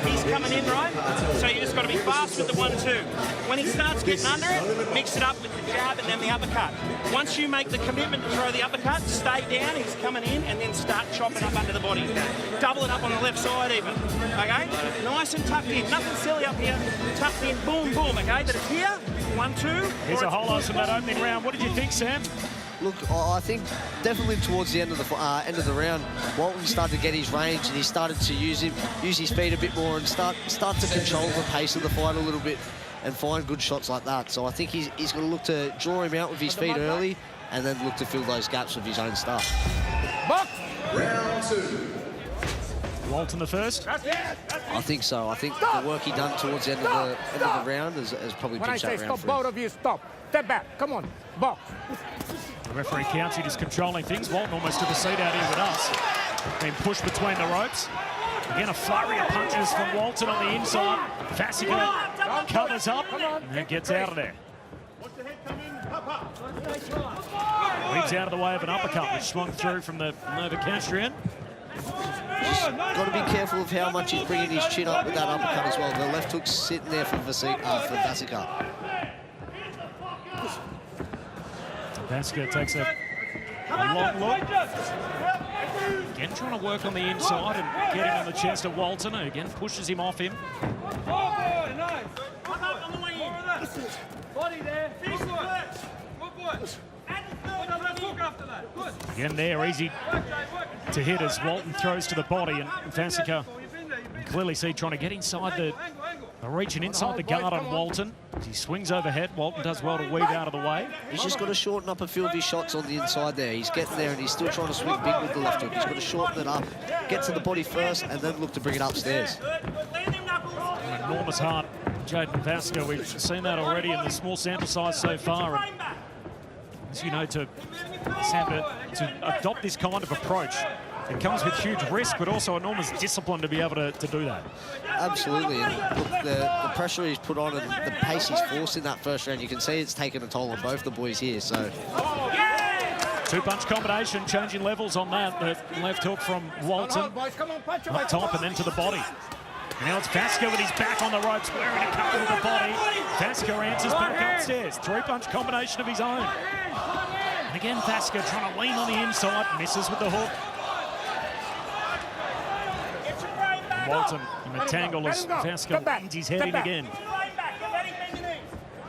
He's coming in, right? So you just got to be fast with the 1-2. When he starts getting under it, mix it up with the jab and then the uppercut. Once you make the commitment to throw the uppercut, stay down, he's coming in, and then start chopping up under the body. Double it up on the left side even, okay? Nice and tucked in, nothing silly up here. Tucked in, boom, boom, okay? But it's here, 1-2. Here's a whole lot from that opening round. What did you think, Sam? Look, I think definitely towards the end of the round, Walton started to get his range and he started to use his feet a bit more and start to control the pace of the fight a little bit and find good shots like that. So I think he's going to look to draw him out with his feet early and then look to fill those gaps with his own stuff. Round 2. Walton the first? I think so. I think the work he done towards the end of the round has probably pinched that round for him. Both of you stop. Step back. Come on. Box. The referee counts, just controlling things. Walton almost took a seat out here with us. Being pushed between the ropes. Again, a flurry of punches from Walton on the inside. Vasica covers up and then gets out of there. Weaves out of the way of an uppercut, which swung through from the Novocastrian. Just got to be careful of how much he's bringing his chin up with that uppercut as well. The left hook's sitting there for Vasica. Vasica takes a long look. Again, trying to work on the inside and getting on the chest of Walton. Again, pushes him off him. Again there, easy to hit as Walton throws to the body, and Vasica, you can clearly see trying to get inside the reach and inside the guard on Walton. As he swings overhead, Walton does well to weave out of the way. He's just got to shorten up a few of his shots on the inside there. He's getting there and he's still trying to swing big with the left hook. He's got to shorten it up, get to the body first, and then look to bring it upstairs. An enormous heart, Jaden Vasica. We've seen that already in the small sample size so far. And as you know, to adopt this kind of approach, it comes with huge risk, but also enormous discipline to be able to do that. Absolutely. And look, the pressure he's put on and the pace he's forced in that first round, you can see it's taken a toll on both the boys here. So two-punch combination, changing levels on that. The left hook from Walton up top and then to the body. And now it's Vasica with his back on the ropes, wearing a couple of the body. Vasica answers back upstairs. Three-punch combination of his own. And again, Vasica trying to lean on the inside, misses with the hook. Walton in a tangle as Vasica leans his head in again.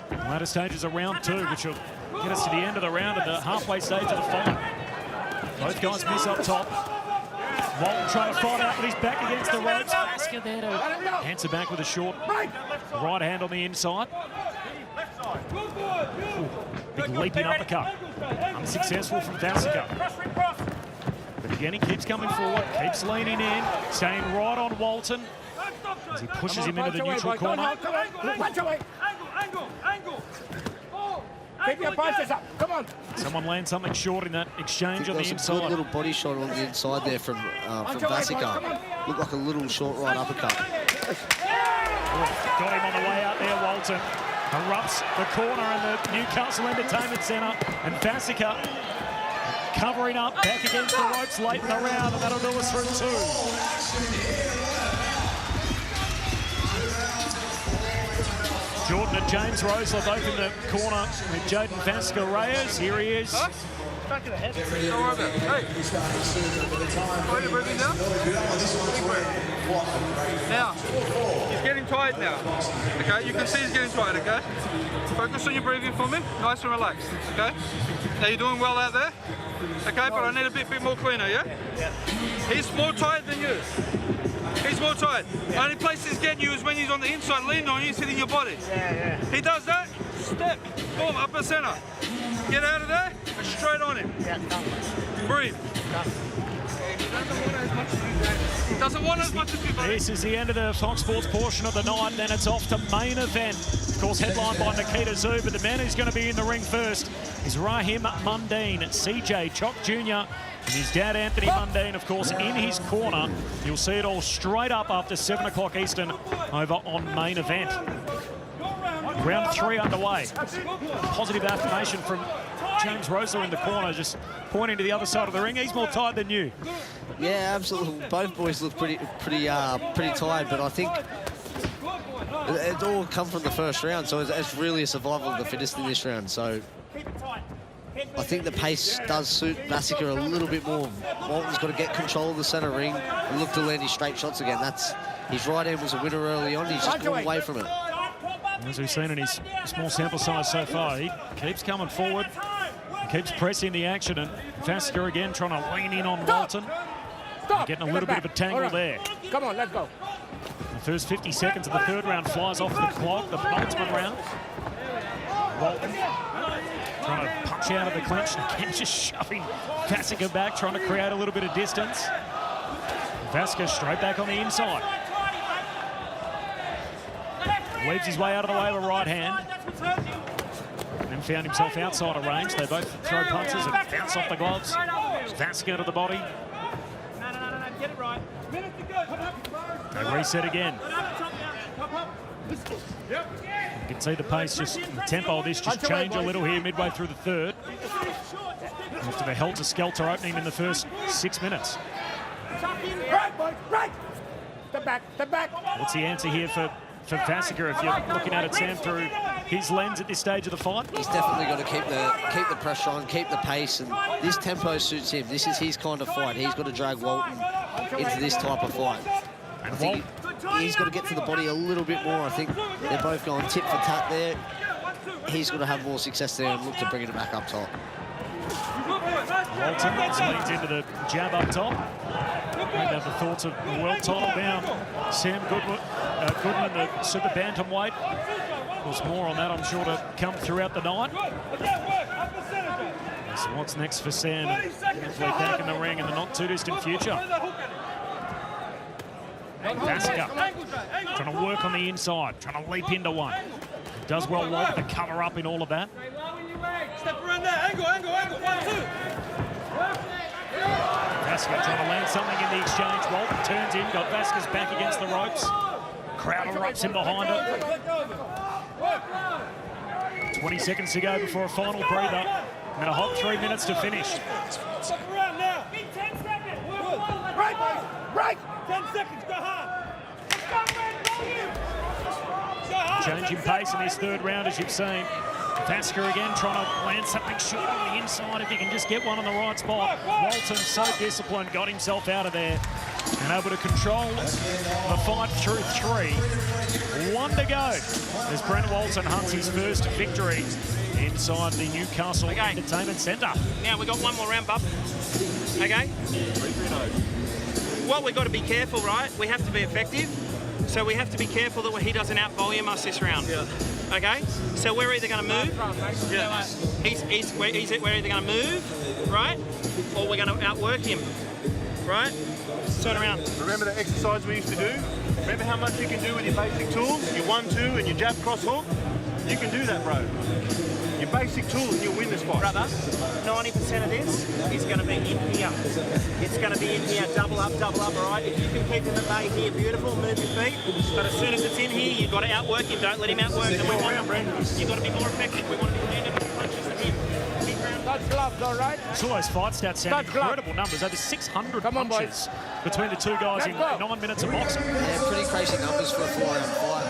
The latter stages of round two, which will get us to the end of the round at the halfway stage of the fight. Both guys miss up top. Walton trying to fight out with his back against the ropes. Vasica there to answer back with a short right hand on the inside. Ooh, big leaping uppercut. Unsuccessful from Vasica. But again, he keeps coming forward, keeps leaning in, staying right on Walton as he pushes him into the neutral corner. Keep your punches up. Come on. Someone lands something short in that exchange on the inside. Some good little body shot on the inside there from Vasica. Looked like a little short right uppercut. Oh, got him on the way out there, Walton. Erupts the corner in the Newcastle Entertainment Centre, and Vasica covering up back against the ropes late in the round, and that'll do us through two. Jordan and James Rosler both in the corner with Jaden Vasica Reyes. Here he is. Back of the head. Don't worry about it. Hey. Are you breathing now? Now, he's getting tired now. Okay, you can see he's getting tired, okay? Focus on your breathing for me. Nice and relaxed, okay? Now you're doing well out there. Okay, but I need a bit more cleaner, yeah? Yeah. He's more tired than you. He's more tired. Only place he's getting you is when he's on the inside, leaning on you, sitting your body. Yeah. He does that, step, boom, upper center. Get out of there, and straight on him. Yeah, breathe. He doesn't want as much as you, buddy. This is the end of the Fox Sports portion of the night, then it's off to main event. Of course, headlined by Nikita Tszyu, but the man who's going to be in the ring first is Raheem Mundine, CJ Chock Jr., and his dad, Anthony Mundine, of course, in his corner. You'll see it all straight up after 7 o'clock Eastern over on main event. Round 3 underway. Positive affirmation from James Rosler in the corner, just pointing to the other side of the ring. He's more tired than you. Yeah, absolutely. Both boys look pretty tired, but I think it all come from the first round, so it's really a survival of the fittest in this round. So I think the pace does suit Vasica a little bit more. Walton's got to get control of the centre ring and look to land his straight shots again. His right hand was a winner early on. He's just gone away from it. As we've seen in his small sample size so far, he keeps coming forward, keeps pressing the action, and Vasica again trying to lean in on Walton. Getting a little bit of a tangle there. Come on, let's go. The first 50 seconds of the third round flies off the clock, the penultimate round. Walton trying to punch out of the clinch, and again just shoving Vasica back, trying to create a little bit of distance. Vasica straight back on the inside. Weaves his way out of the way with a right hand. And then found himself outside of range. They both throw punches and bounce off the gloves. Vasica to the body. No, get it right. They reset again. You can see the pace, just the tempo of this just change a little here midway through the third. After the helter-skelter opening in the first 6 minutes. Right, boys, right. Step back. What's the answer here for Vasica if you're looking at it, Sam, through his lens at this stage of the fight? He's definitely got to keep the pressure on, keep the pace, and this tempo suits him. This is his kind of fight. He's got to drag Walton into this type of fight. I think he's got to get to the body a little bit more. I think they're both going tit for tat there. He's got to have more success there and look to bring it back up top. Walton leans into the jab up top. Maybe have the thoughts of the world title bound Sam Goodman, the super bantamweight. There's more on that, I'm sure, to come throughout the night. So what's next for Sam? Hopefully back in the ring in the not too distant future. Vasica trying to work on the inside, trying to leap into one. Does well Walton to cover up in all of that. Step around there, angle, 1, 2. Vasica trying to land something in the exchange. Walton turns in, got Vasica's back against the ropes. Crowd erupts in behind it. 20 seconds to go before a final breather. And a hot 3 minutes to finish. Step around now. 10 seconds. Break. 10 seconds, go hard. Changing pace in this third round, as you've seen. Vasica again trying to land something short on the inside if he can just get one on the right spot. Walton, so disciplined, got himself out of there and able to control the fight through 3. 1 to go as Brent Walton hunts his first victory inside the Newcastle Entertainment Centre. Now we've got one more round, bub. Okay? Well, we've got to be careful, right? We have to be effective. So we have to be careful that he doesn't out-volume us this round. Yeah. Okay? So we're either going to move. Yeah. We're either going to move, right? Or we're going to outwork him. Right? Turn around. Remember the exercise we used to do? Remember how much you can do with your basic tools? Your 1-2 and your jab cross hook? You can do that, bro. Your basic tools and you'll win this fight. Brother, 90% of this is going to be in here. It's going to be in here, double up, all right? If you can keep him at bay here, beautiful, move your feet. But as soon as it's in here, you've got to outwork him. Don't let him outwork. You've got to be more effective. We want to be landing more punches than him. Touch gloves, all right? Saw those fight stats, Sam. Incredible numbers. Over 600 punches between the two guys in 9 minutes of boxing. Yeah, pretty crazy numbers for a 4-round fight.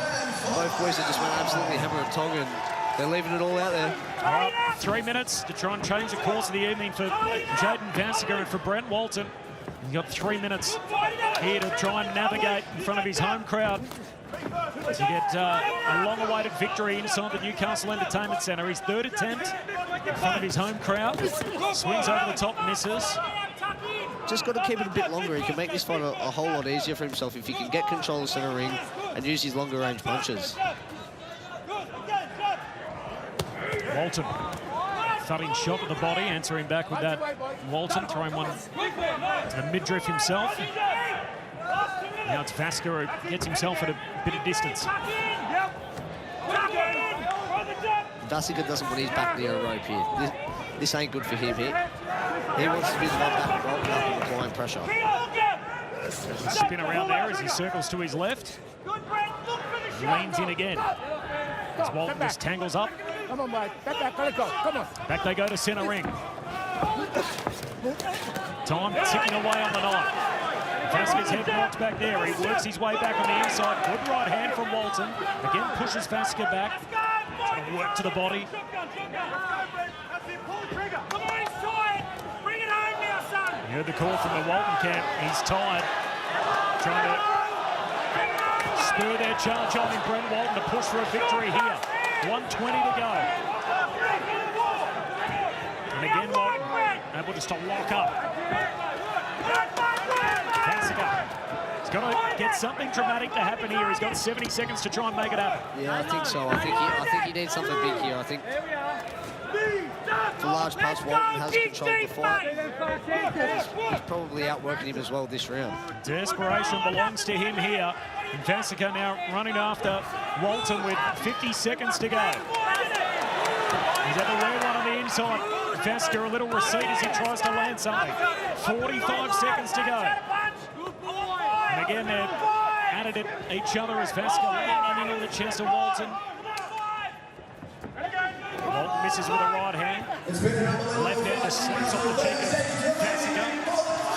Both boys have just went absolutely hammer and tong, and they're leaving it all out there. All right, 3 minutes to try and change the course of the evening for Jaden Vasica and for Brent Walton. He's got 3 minutes here to try and navigate in front of his home crowd to get a long-awaited victory inside the Newcastle Entertainment Centre. His third attempt in front of his home crowd. Swings over the top, misses. Just got to keep it a bit longer. He can make this fight a whole lot easier for himself if he can get control of centre ring and use his longer range punches. Walton, thudding shot to the body, answering back with that. Walton throwing one to the midriff himself. Now it's Vasica who gets himself at a bit of distance. Vasica doesn't want his back near a rope here. This ain't good for him here. He wants to be the one back rolling up and applying pressure. Spin around there as he circles to his left. Leans in again. As Walton just tangles up. Come on, boy. Back, let it go. Come on. Back they go to centre ring. Time ticking away on the night. Vasica's head knocked back there. He works his way back on the inside. Good right hand from Walton. Again pushes Vasica back. Trying to work to the body. You heard the call from the Walton camp. He's tired. Trying to spur their charge on in Brent Walton to push for a victory here. 1:20 to go. And again, Walton able just to lock up. Vasica. He's got to get something dramatic to happen here. He's got 70 seconds to try and make it happen. Yeah, I think so. I think he needs something big here. I think for large parts, Walton has controlled the fight. He's probably outworking him as well this round. Desperation belongs to him here. And Vasica now running after Walton with 50 seconds to go. He's had the rare one on the inside. Vasica a little receipt as he tries to land something. 45 seconds to go. And again, they're at it at each other as Vasica landing into the chest of Walton. Walton misses with a right hand. Left hand just slips off the cheek of Vasica.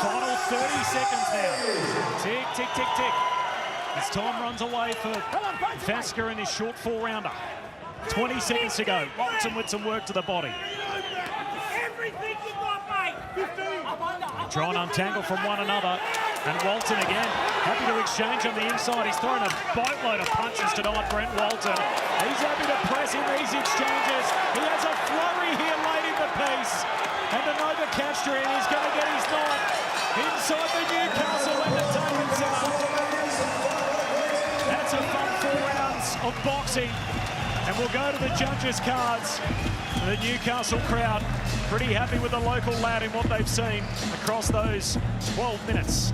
Final 30 seconds now. Tick, tick, tick, tick. As time runs away for Vasica in his short 4-rounder. 20 seconds to go. Walton with some work to the body. Trying to untangle from one another. And Walton again, happy to exchange on the inside. He's throwing a boatload of punches tonight, Brent Walton. He's happy to press in these exchanges. He has a flurry here late in the piece. And the Nova Castro is going to get his night. inside the Newcastle Entertainment Centre. That's a fun 4 rounds of boxing. And we'll go to the judges' cards. The Newcastle crowd pretty happy with the local lad in what they've seen across those 12 minutes.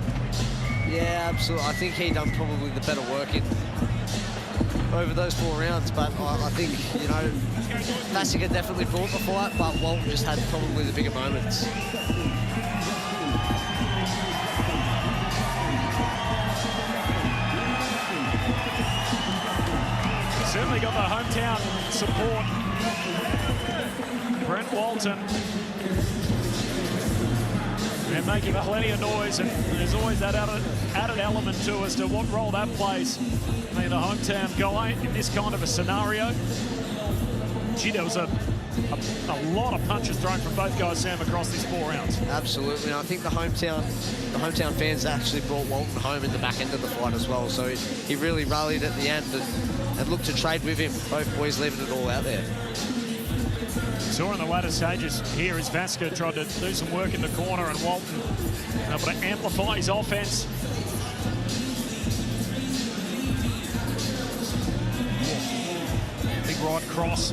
Yeah, absolutely. I think he done probably the better work over those 4 rounds, but I think, you know, Vasica definitely brought the fight, but Walton just had probably the bigger moments. Certainly got the hometown support. Brent Walton. And making plenty of noise, and there's always that added element to as to what role that plays. I mean, the hometown guy in this kind of a scenario. Gee, there was a lot of punches thrown from both guys, Sam, across these 4 rounds. Absolutely, and I think the hometown fans actually brought Walton home in the back end of the fight as well. So he really rallied at the end and looked to trade with him. Both boys leaving it all out there. Saw in the latter stages here as Vasica tried to do some work in the corner, and Walton able to amplify his offense. Big right cross.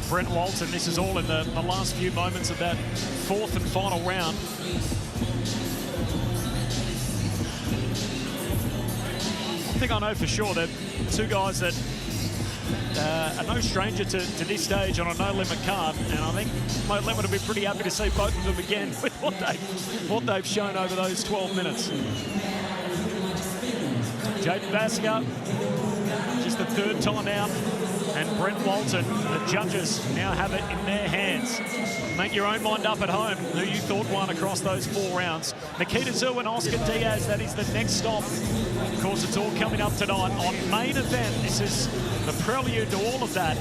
Brent Walton, this is all in the last few moments of that 4th and final round. One thing I know for sure, that 2 guys that are no stranger to this stage on a no-limit card, and I think No Limit will be pretty happy to see both of them again with what they've shown over those 12 minutes. Jaden Vasica, just the 3rd time out, and Brent Walton, the judges now have it in their hands. Make your own mind up at home who you thought won across those 4 rounds. Nikita Tszyu and Oscar Diaz, that is the next stop. Of course, it's all coming up tonight on Main Event. This is the prelude to all of that.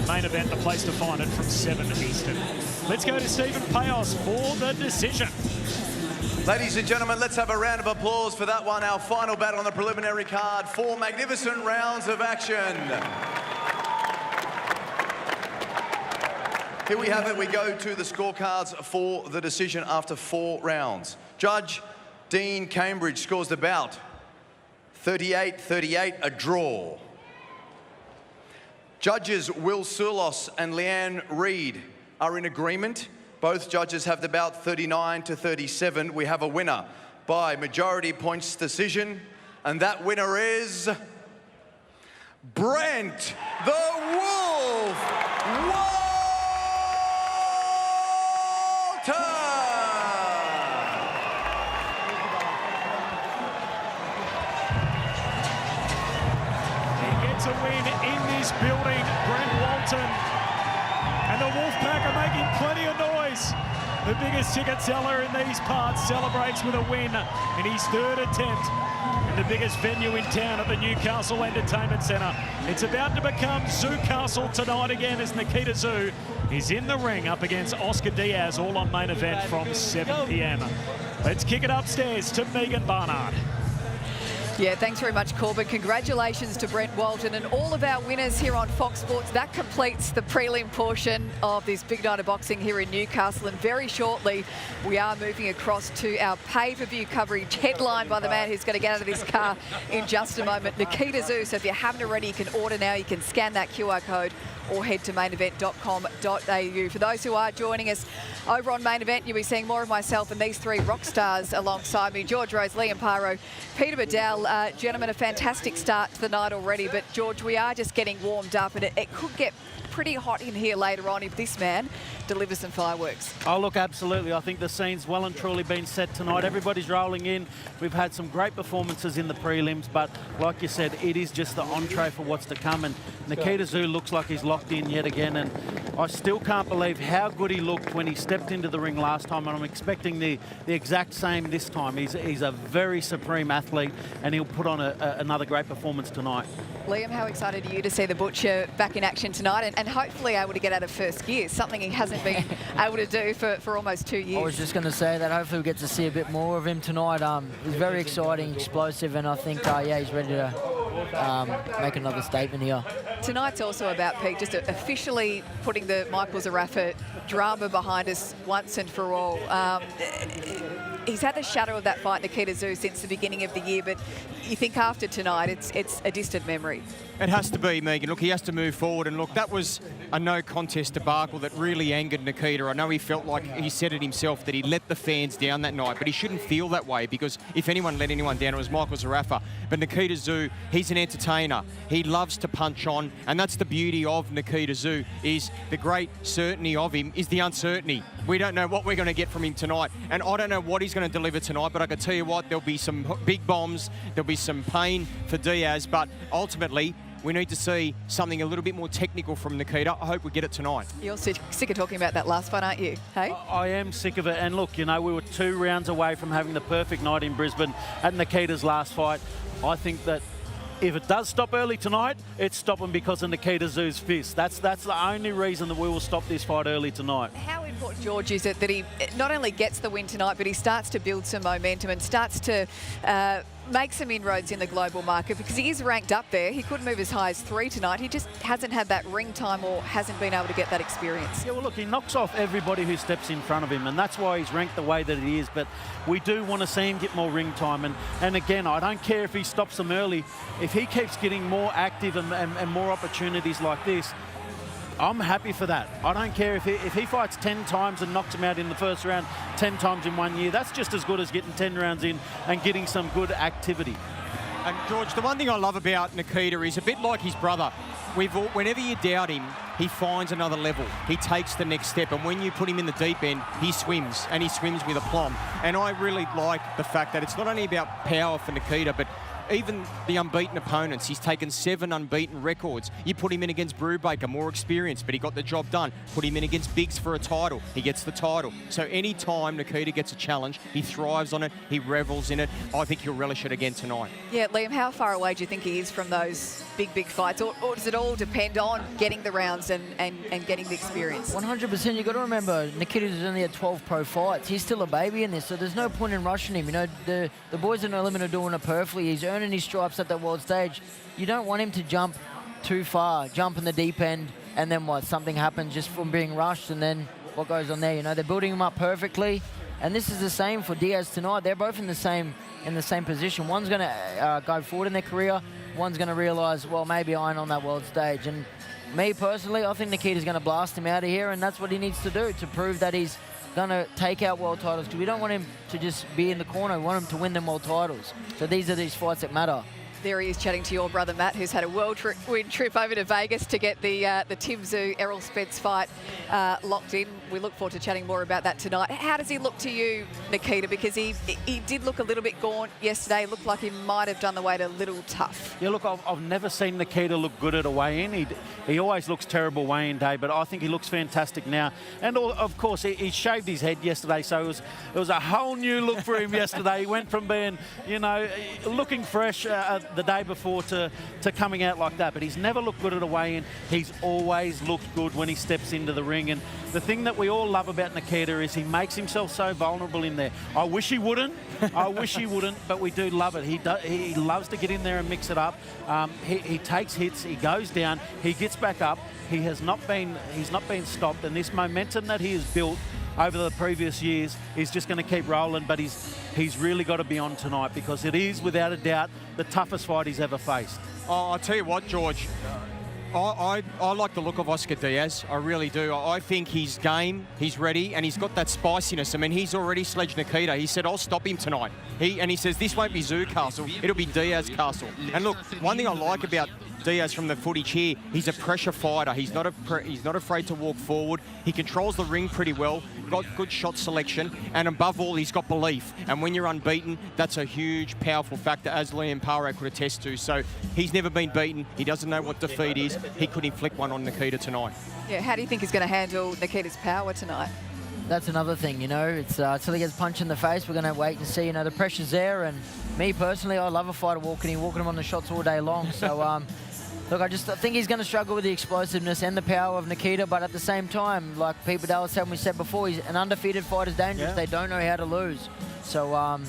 Main Event, the place to find it from 7 Eastern. Let's go to Stephen Payos for the decision. Ladies and gentlemen, let's have a round of applause for that one. Our final battle on the preliminary card. 4 magnificent rounds of action. Here we have it. We go to the scorecards for the decision after 4 rounds. Judge Dean Cambridge scores the bout 38-38, a draw. Judges Will Surlos and Leanne Reid are in agreement. Both judges have the bout 39-37. We have a winner by majority points decision, and that winner is Brent the Wolf Walton. To win in this building, Brent Walton. And the Wolfpack are making plenty of noise. The biggest ticket seller in these parts celebrates with a win in his 3rd attempt in the biggest venue in town at the Newcastle Entertainment Centre. It's about to become Tszyu Castle tonight again as Nikita Tszyu is in the ring up against Oscar Diaz, all on Main Event from 7 p.m. Let's kick it upstairs to Megan Barnard. Yeah, thanks very much, Corbin. Congratulations to Brent Walton and all of our winners here on Fox Sports. That completes the prelim portion of this big night of boxing here in Newcastle. And very shortly, we are moving across to our pay-per-view coverage, headlined by the man who's going to get out of this car in just a moment, Nikita Tszyu. So if you haven't already, you can order now. You can scan that QR code or head to mainevent.com.au. For those who are joining us over on Main Event, you'll be seeing more of myself and these 3 rock stars alongside me: George Rose, Liam Paro, Peter Bedell. Gentlemen, a fantastic start to the night already, but George, we are just getting warmed up, and it could get pretty hot in here later on if this man delivers some fireworks. Oh, look, absolutely. I think the scene's well and truly been set tonight. Everybody's rolling in. We've had some great performances in the prelims, but like you said, it is just the entree for what's to come. And Nikita Tszyu looks like he's locked in yet again. And I still can't believe how good he looked when he stepped into the ring last time. And I'm expecting the exact same this time. He's a very supreme athlete, and he'll put on another great performance tonight. Liam, how excited are you to see the Butcher back in action tonight and hopefully able to get out of first gear, something he hasn't been able to do for almost 2 years? I was just going to say that hopefully we get to see a bit more of him tonight. He's very exciting, explosive, and I think, yeah, he's ready to make another statement here. Tonight's also about, Pete, just officially putting the Michael Zarafa drama behind us once and for all. he's had the shadow of that fight, Nikita Tszyu, since the beginning of the year, but you think after tonight it's a distant memory. It has to be, Megan. Look, he has to move forward. And look, that was a no-contest debacle that really angered Nikita. I know he felt like he said it himself that he let the fans down that night, but he shouldn't feel that way because if anyone let anyone down, it was Michael Zarafa. But Nikita Tszyu, he's an entertainer. He loves to punch on, and that's the beauty of Nikita Tszyu, is the great certainty of him is the uncertainty. We don't know what we're going to get from him tonight, and I don't know what he's going to deliver tonight, but I can tell you what, there'll be some big bombs, there'll be some pain for Diaz, but ultimately, we need to see something a little bit more technical from Nikita. I hope we get it tonight. You're sick of talking about that last fight, aren't you? Hey? I am sick of it. And look, you know, we were 2 rounds away from having the perfect night in Brisbane at Nikita's last fight. I think that if it does stop early tonight, it's stopping because of Nikita Tszyu's fist. That's the only reason that we will stop this fight early tonight. How important, George, is it that he not only gets the win tonight, but he starts to build some momentum and starts to make some inroads in the global market, because he is ranked up there. He could move as high as 3 tonight. He just hasn't had that ring time or hasn't been able to get that experience. Yeah, well, look, he knocks off everybody who steps in front of him, and that's why he's ranked the way that he is. But we do want to see him get more ring time. And again, I don't care if he stops them early. If he keeps getting more active and more opportunities like this, I'm happy for that. I don't care if he fights 10 times and knocks him out in the first round 10 times in 1 year. That's just as good as getting 10 rounds in and getting some good activity. And George, the one thing I love about Nikita is a bit like his brother. Whenever you doubt him, he finds another level. He takes the next step, and when you put him in the deep end, he swims, and he swims with aplomb. And I really like the fact that it's not only about power for Nikita, but even the unbeaten opponents. He's taken 7 unbeaten records. You put him in against Brubaker, more experienced, but he got the job done. Put him in against Biggs for a title. He gets the title. So any time Nikita gets a challenge, he thrives on it. He revels in it. I think he'll relish it again tonight. Yeah, Liam, how far away do you think he is from those big fights? Or does it all depend on getting the rounds and getting the experience? 100%. You've got to remember, Nikita's only had 12 pro fights. He's still a baby in this, so there's no point in rushing him. You know, the boys in No Limit are doing it perfectly. He's earning his stripes at that world stage. You don't want him to jump too far, jump in the deep end, and then what? Something happens just from being rushed, and then what goes on there? You know, they're building him up perfectly, and this is the same for Diaz tonight. They're both in the same position. One's going to go forward in their career. One's going to realise, well, maybe I ain't on that world stage. And me personally, I think Nikita's going to blast him out of here, and that's what he needs to do to prove that he's going to take out world titles, because we don't want him to just be in the corner. We want him to win them world titles. So these are these fights that matter. There he is chatting to your brother Matt, who's had a whirlwind trip over to Vegas to get the Tim Tszyu Errol Spence fight locked in. We look forward to chatting more about that tonight. How does he look to you, Nikita? Because he did look a little bit gaunt yesterday. Looked like he might have done the weight a little tough. Yeah, look, I've never seen Nikita look good at a weigh-in. He always looks terrible weigh-in day, but I think he looks fantastic now. And of course, he shaved his head yesterday, so it was a whole new look for him yesterday. He went from being, you know, looking fresh the day before to coming out like that. But he's never looked good at a weigh-in. He's always looked good when he steps into the ring. And the thing that we all love about Nikita is he makes himself so vulnerable in there. I wish he wouldn't. I wish he wouldn't, but we do love it. He loves to get in there and mix it up. He takes hits. He goes down. He gets back up. He's not been stopped. And this momentum that he has built over the previous years is just going to keep rolling, but he's really got to be on tonight, because it is, without a doubt, the toughest fight he's ever faced. Oh, I'll tell you what, George. I like the look of Oscar Diaz. I really do. I think he's game, he's ready, and he's got that spiciness. I mean, he's already sledged Nikita. He said, I'll stop him tonight. He says, this won't be Tszyu Castle, it'll be Diaz Castle. And look, one thing I like about Diaz from the footage here, he's a pressure fighter. He's not afraid to walk forward. He controls the ring pretty well, got good shot selection, and above all, he's got belief. And when you're unbeaten, that's a huge, powerful factor, as Liam Paro could attest to. So he's never been beaten. He doesn't know what defeat is. He could inflict one on Nikita tonight. Yeah, how do you think he's going to handle Nikita's power tonight? That's another thing, you know. It's until he gets punched in the face, we're going to wait and see. You know, the pressure's there, and me personally, I love a fighter walking him on the shots all day long. So, look, I think he's going to struggle with the explosiveness and the power of Nikita, but at the same time, like Pete Badal said, we said before, he's an undefeated fighter is dangerous. Yeah. They don't know how to lose. So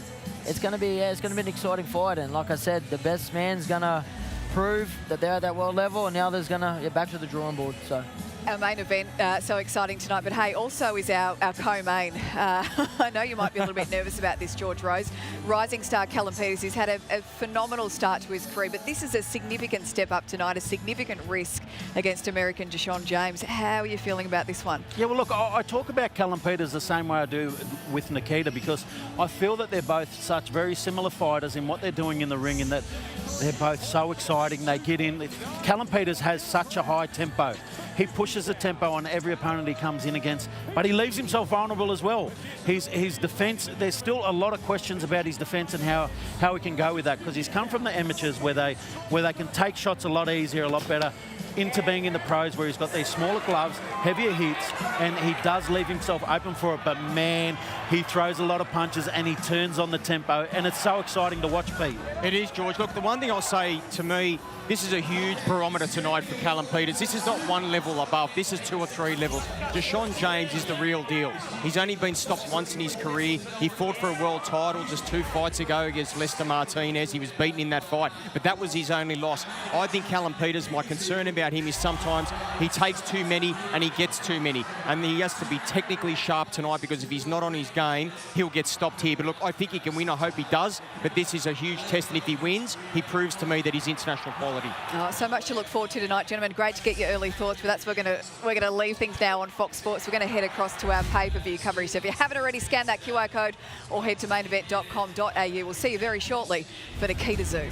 it's going to be an exciting fight, and like I said, the best man's going to prove that they're at that world level, and the other's going to get back to the drawing board. So. our main event, so exciting tonight. But hey, also is our co-main. I know you might be a little bit nervous about this, George Rose. Rising star Callum Peters, he's had a phenomenal start to his career, but this is a significant step up tonight, a significant risk against American Deshaun James. How are you feeling about this one? Yeah, well, look, I talk about Callum Peters the same way I do with Nikita, because I feel that they're both such very similar fighters in what they're doing in the ring, and that they're both so exciting. They get in. Callum Peters has such a high tempo. He pushes the tempo on every opponent he comes in against, but he leaves himself vulnerable as well. His defence, there's still a lot of questions about his defence and how he can go with that, because he's come from the amateurs where they can take shots a lot easier, a lot better, into being in the pros where he's got these smaller gloves, heavier hits, and he does leave himself open for it. But man, he throws a lot of punches and he turns on the tempo, and it's so exciting to watch, Pete. It is, George. Look, the one thing I'll say, to me, this is a huge barometer tonight for Callum Peters. This is not one level above. This is 2 or 3 levels. Deshaun James is the real deal. He's only been stopped once in his career. He fought for a world title just 2 fights ago against Lester Martinez. He was beaten in that fight, but that was his only loss. I think Callum Peters, my concern about him is sometimes he takes too many and he gets too many. And he has to be technically sharp tonight, because if he's not on his game, he'll get stopped here. But look, I think he can win. I hope he does. But this is a huge test, and if he wins, he proves to me that he's international quality. Oh, so much to look forward to tonight, gentlemen. Great to get your early thoughts, but that's we're gonna leave things now on Fox Sports. We're going to head across to our pay-per-view coverage. So if you haven't already, scan that QR code or head to mainevent.com.au. We'll see you very shortly for Nikita Tszyu.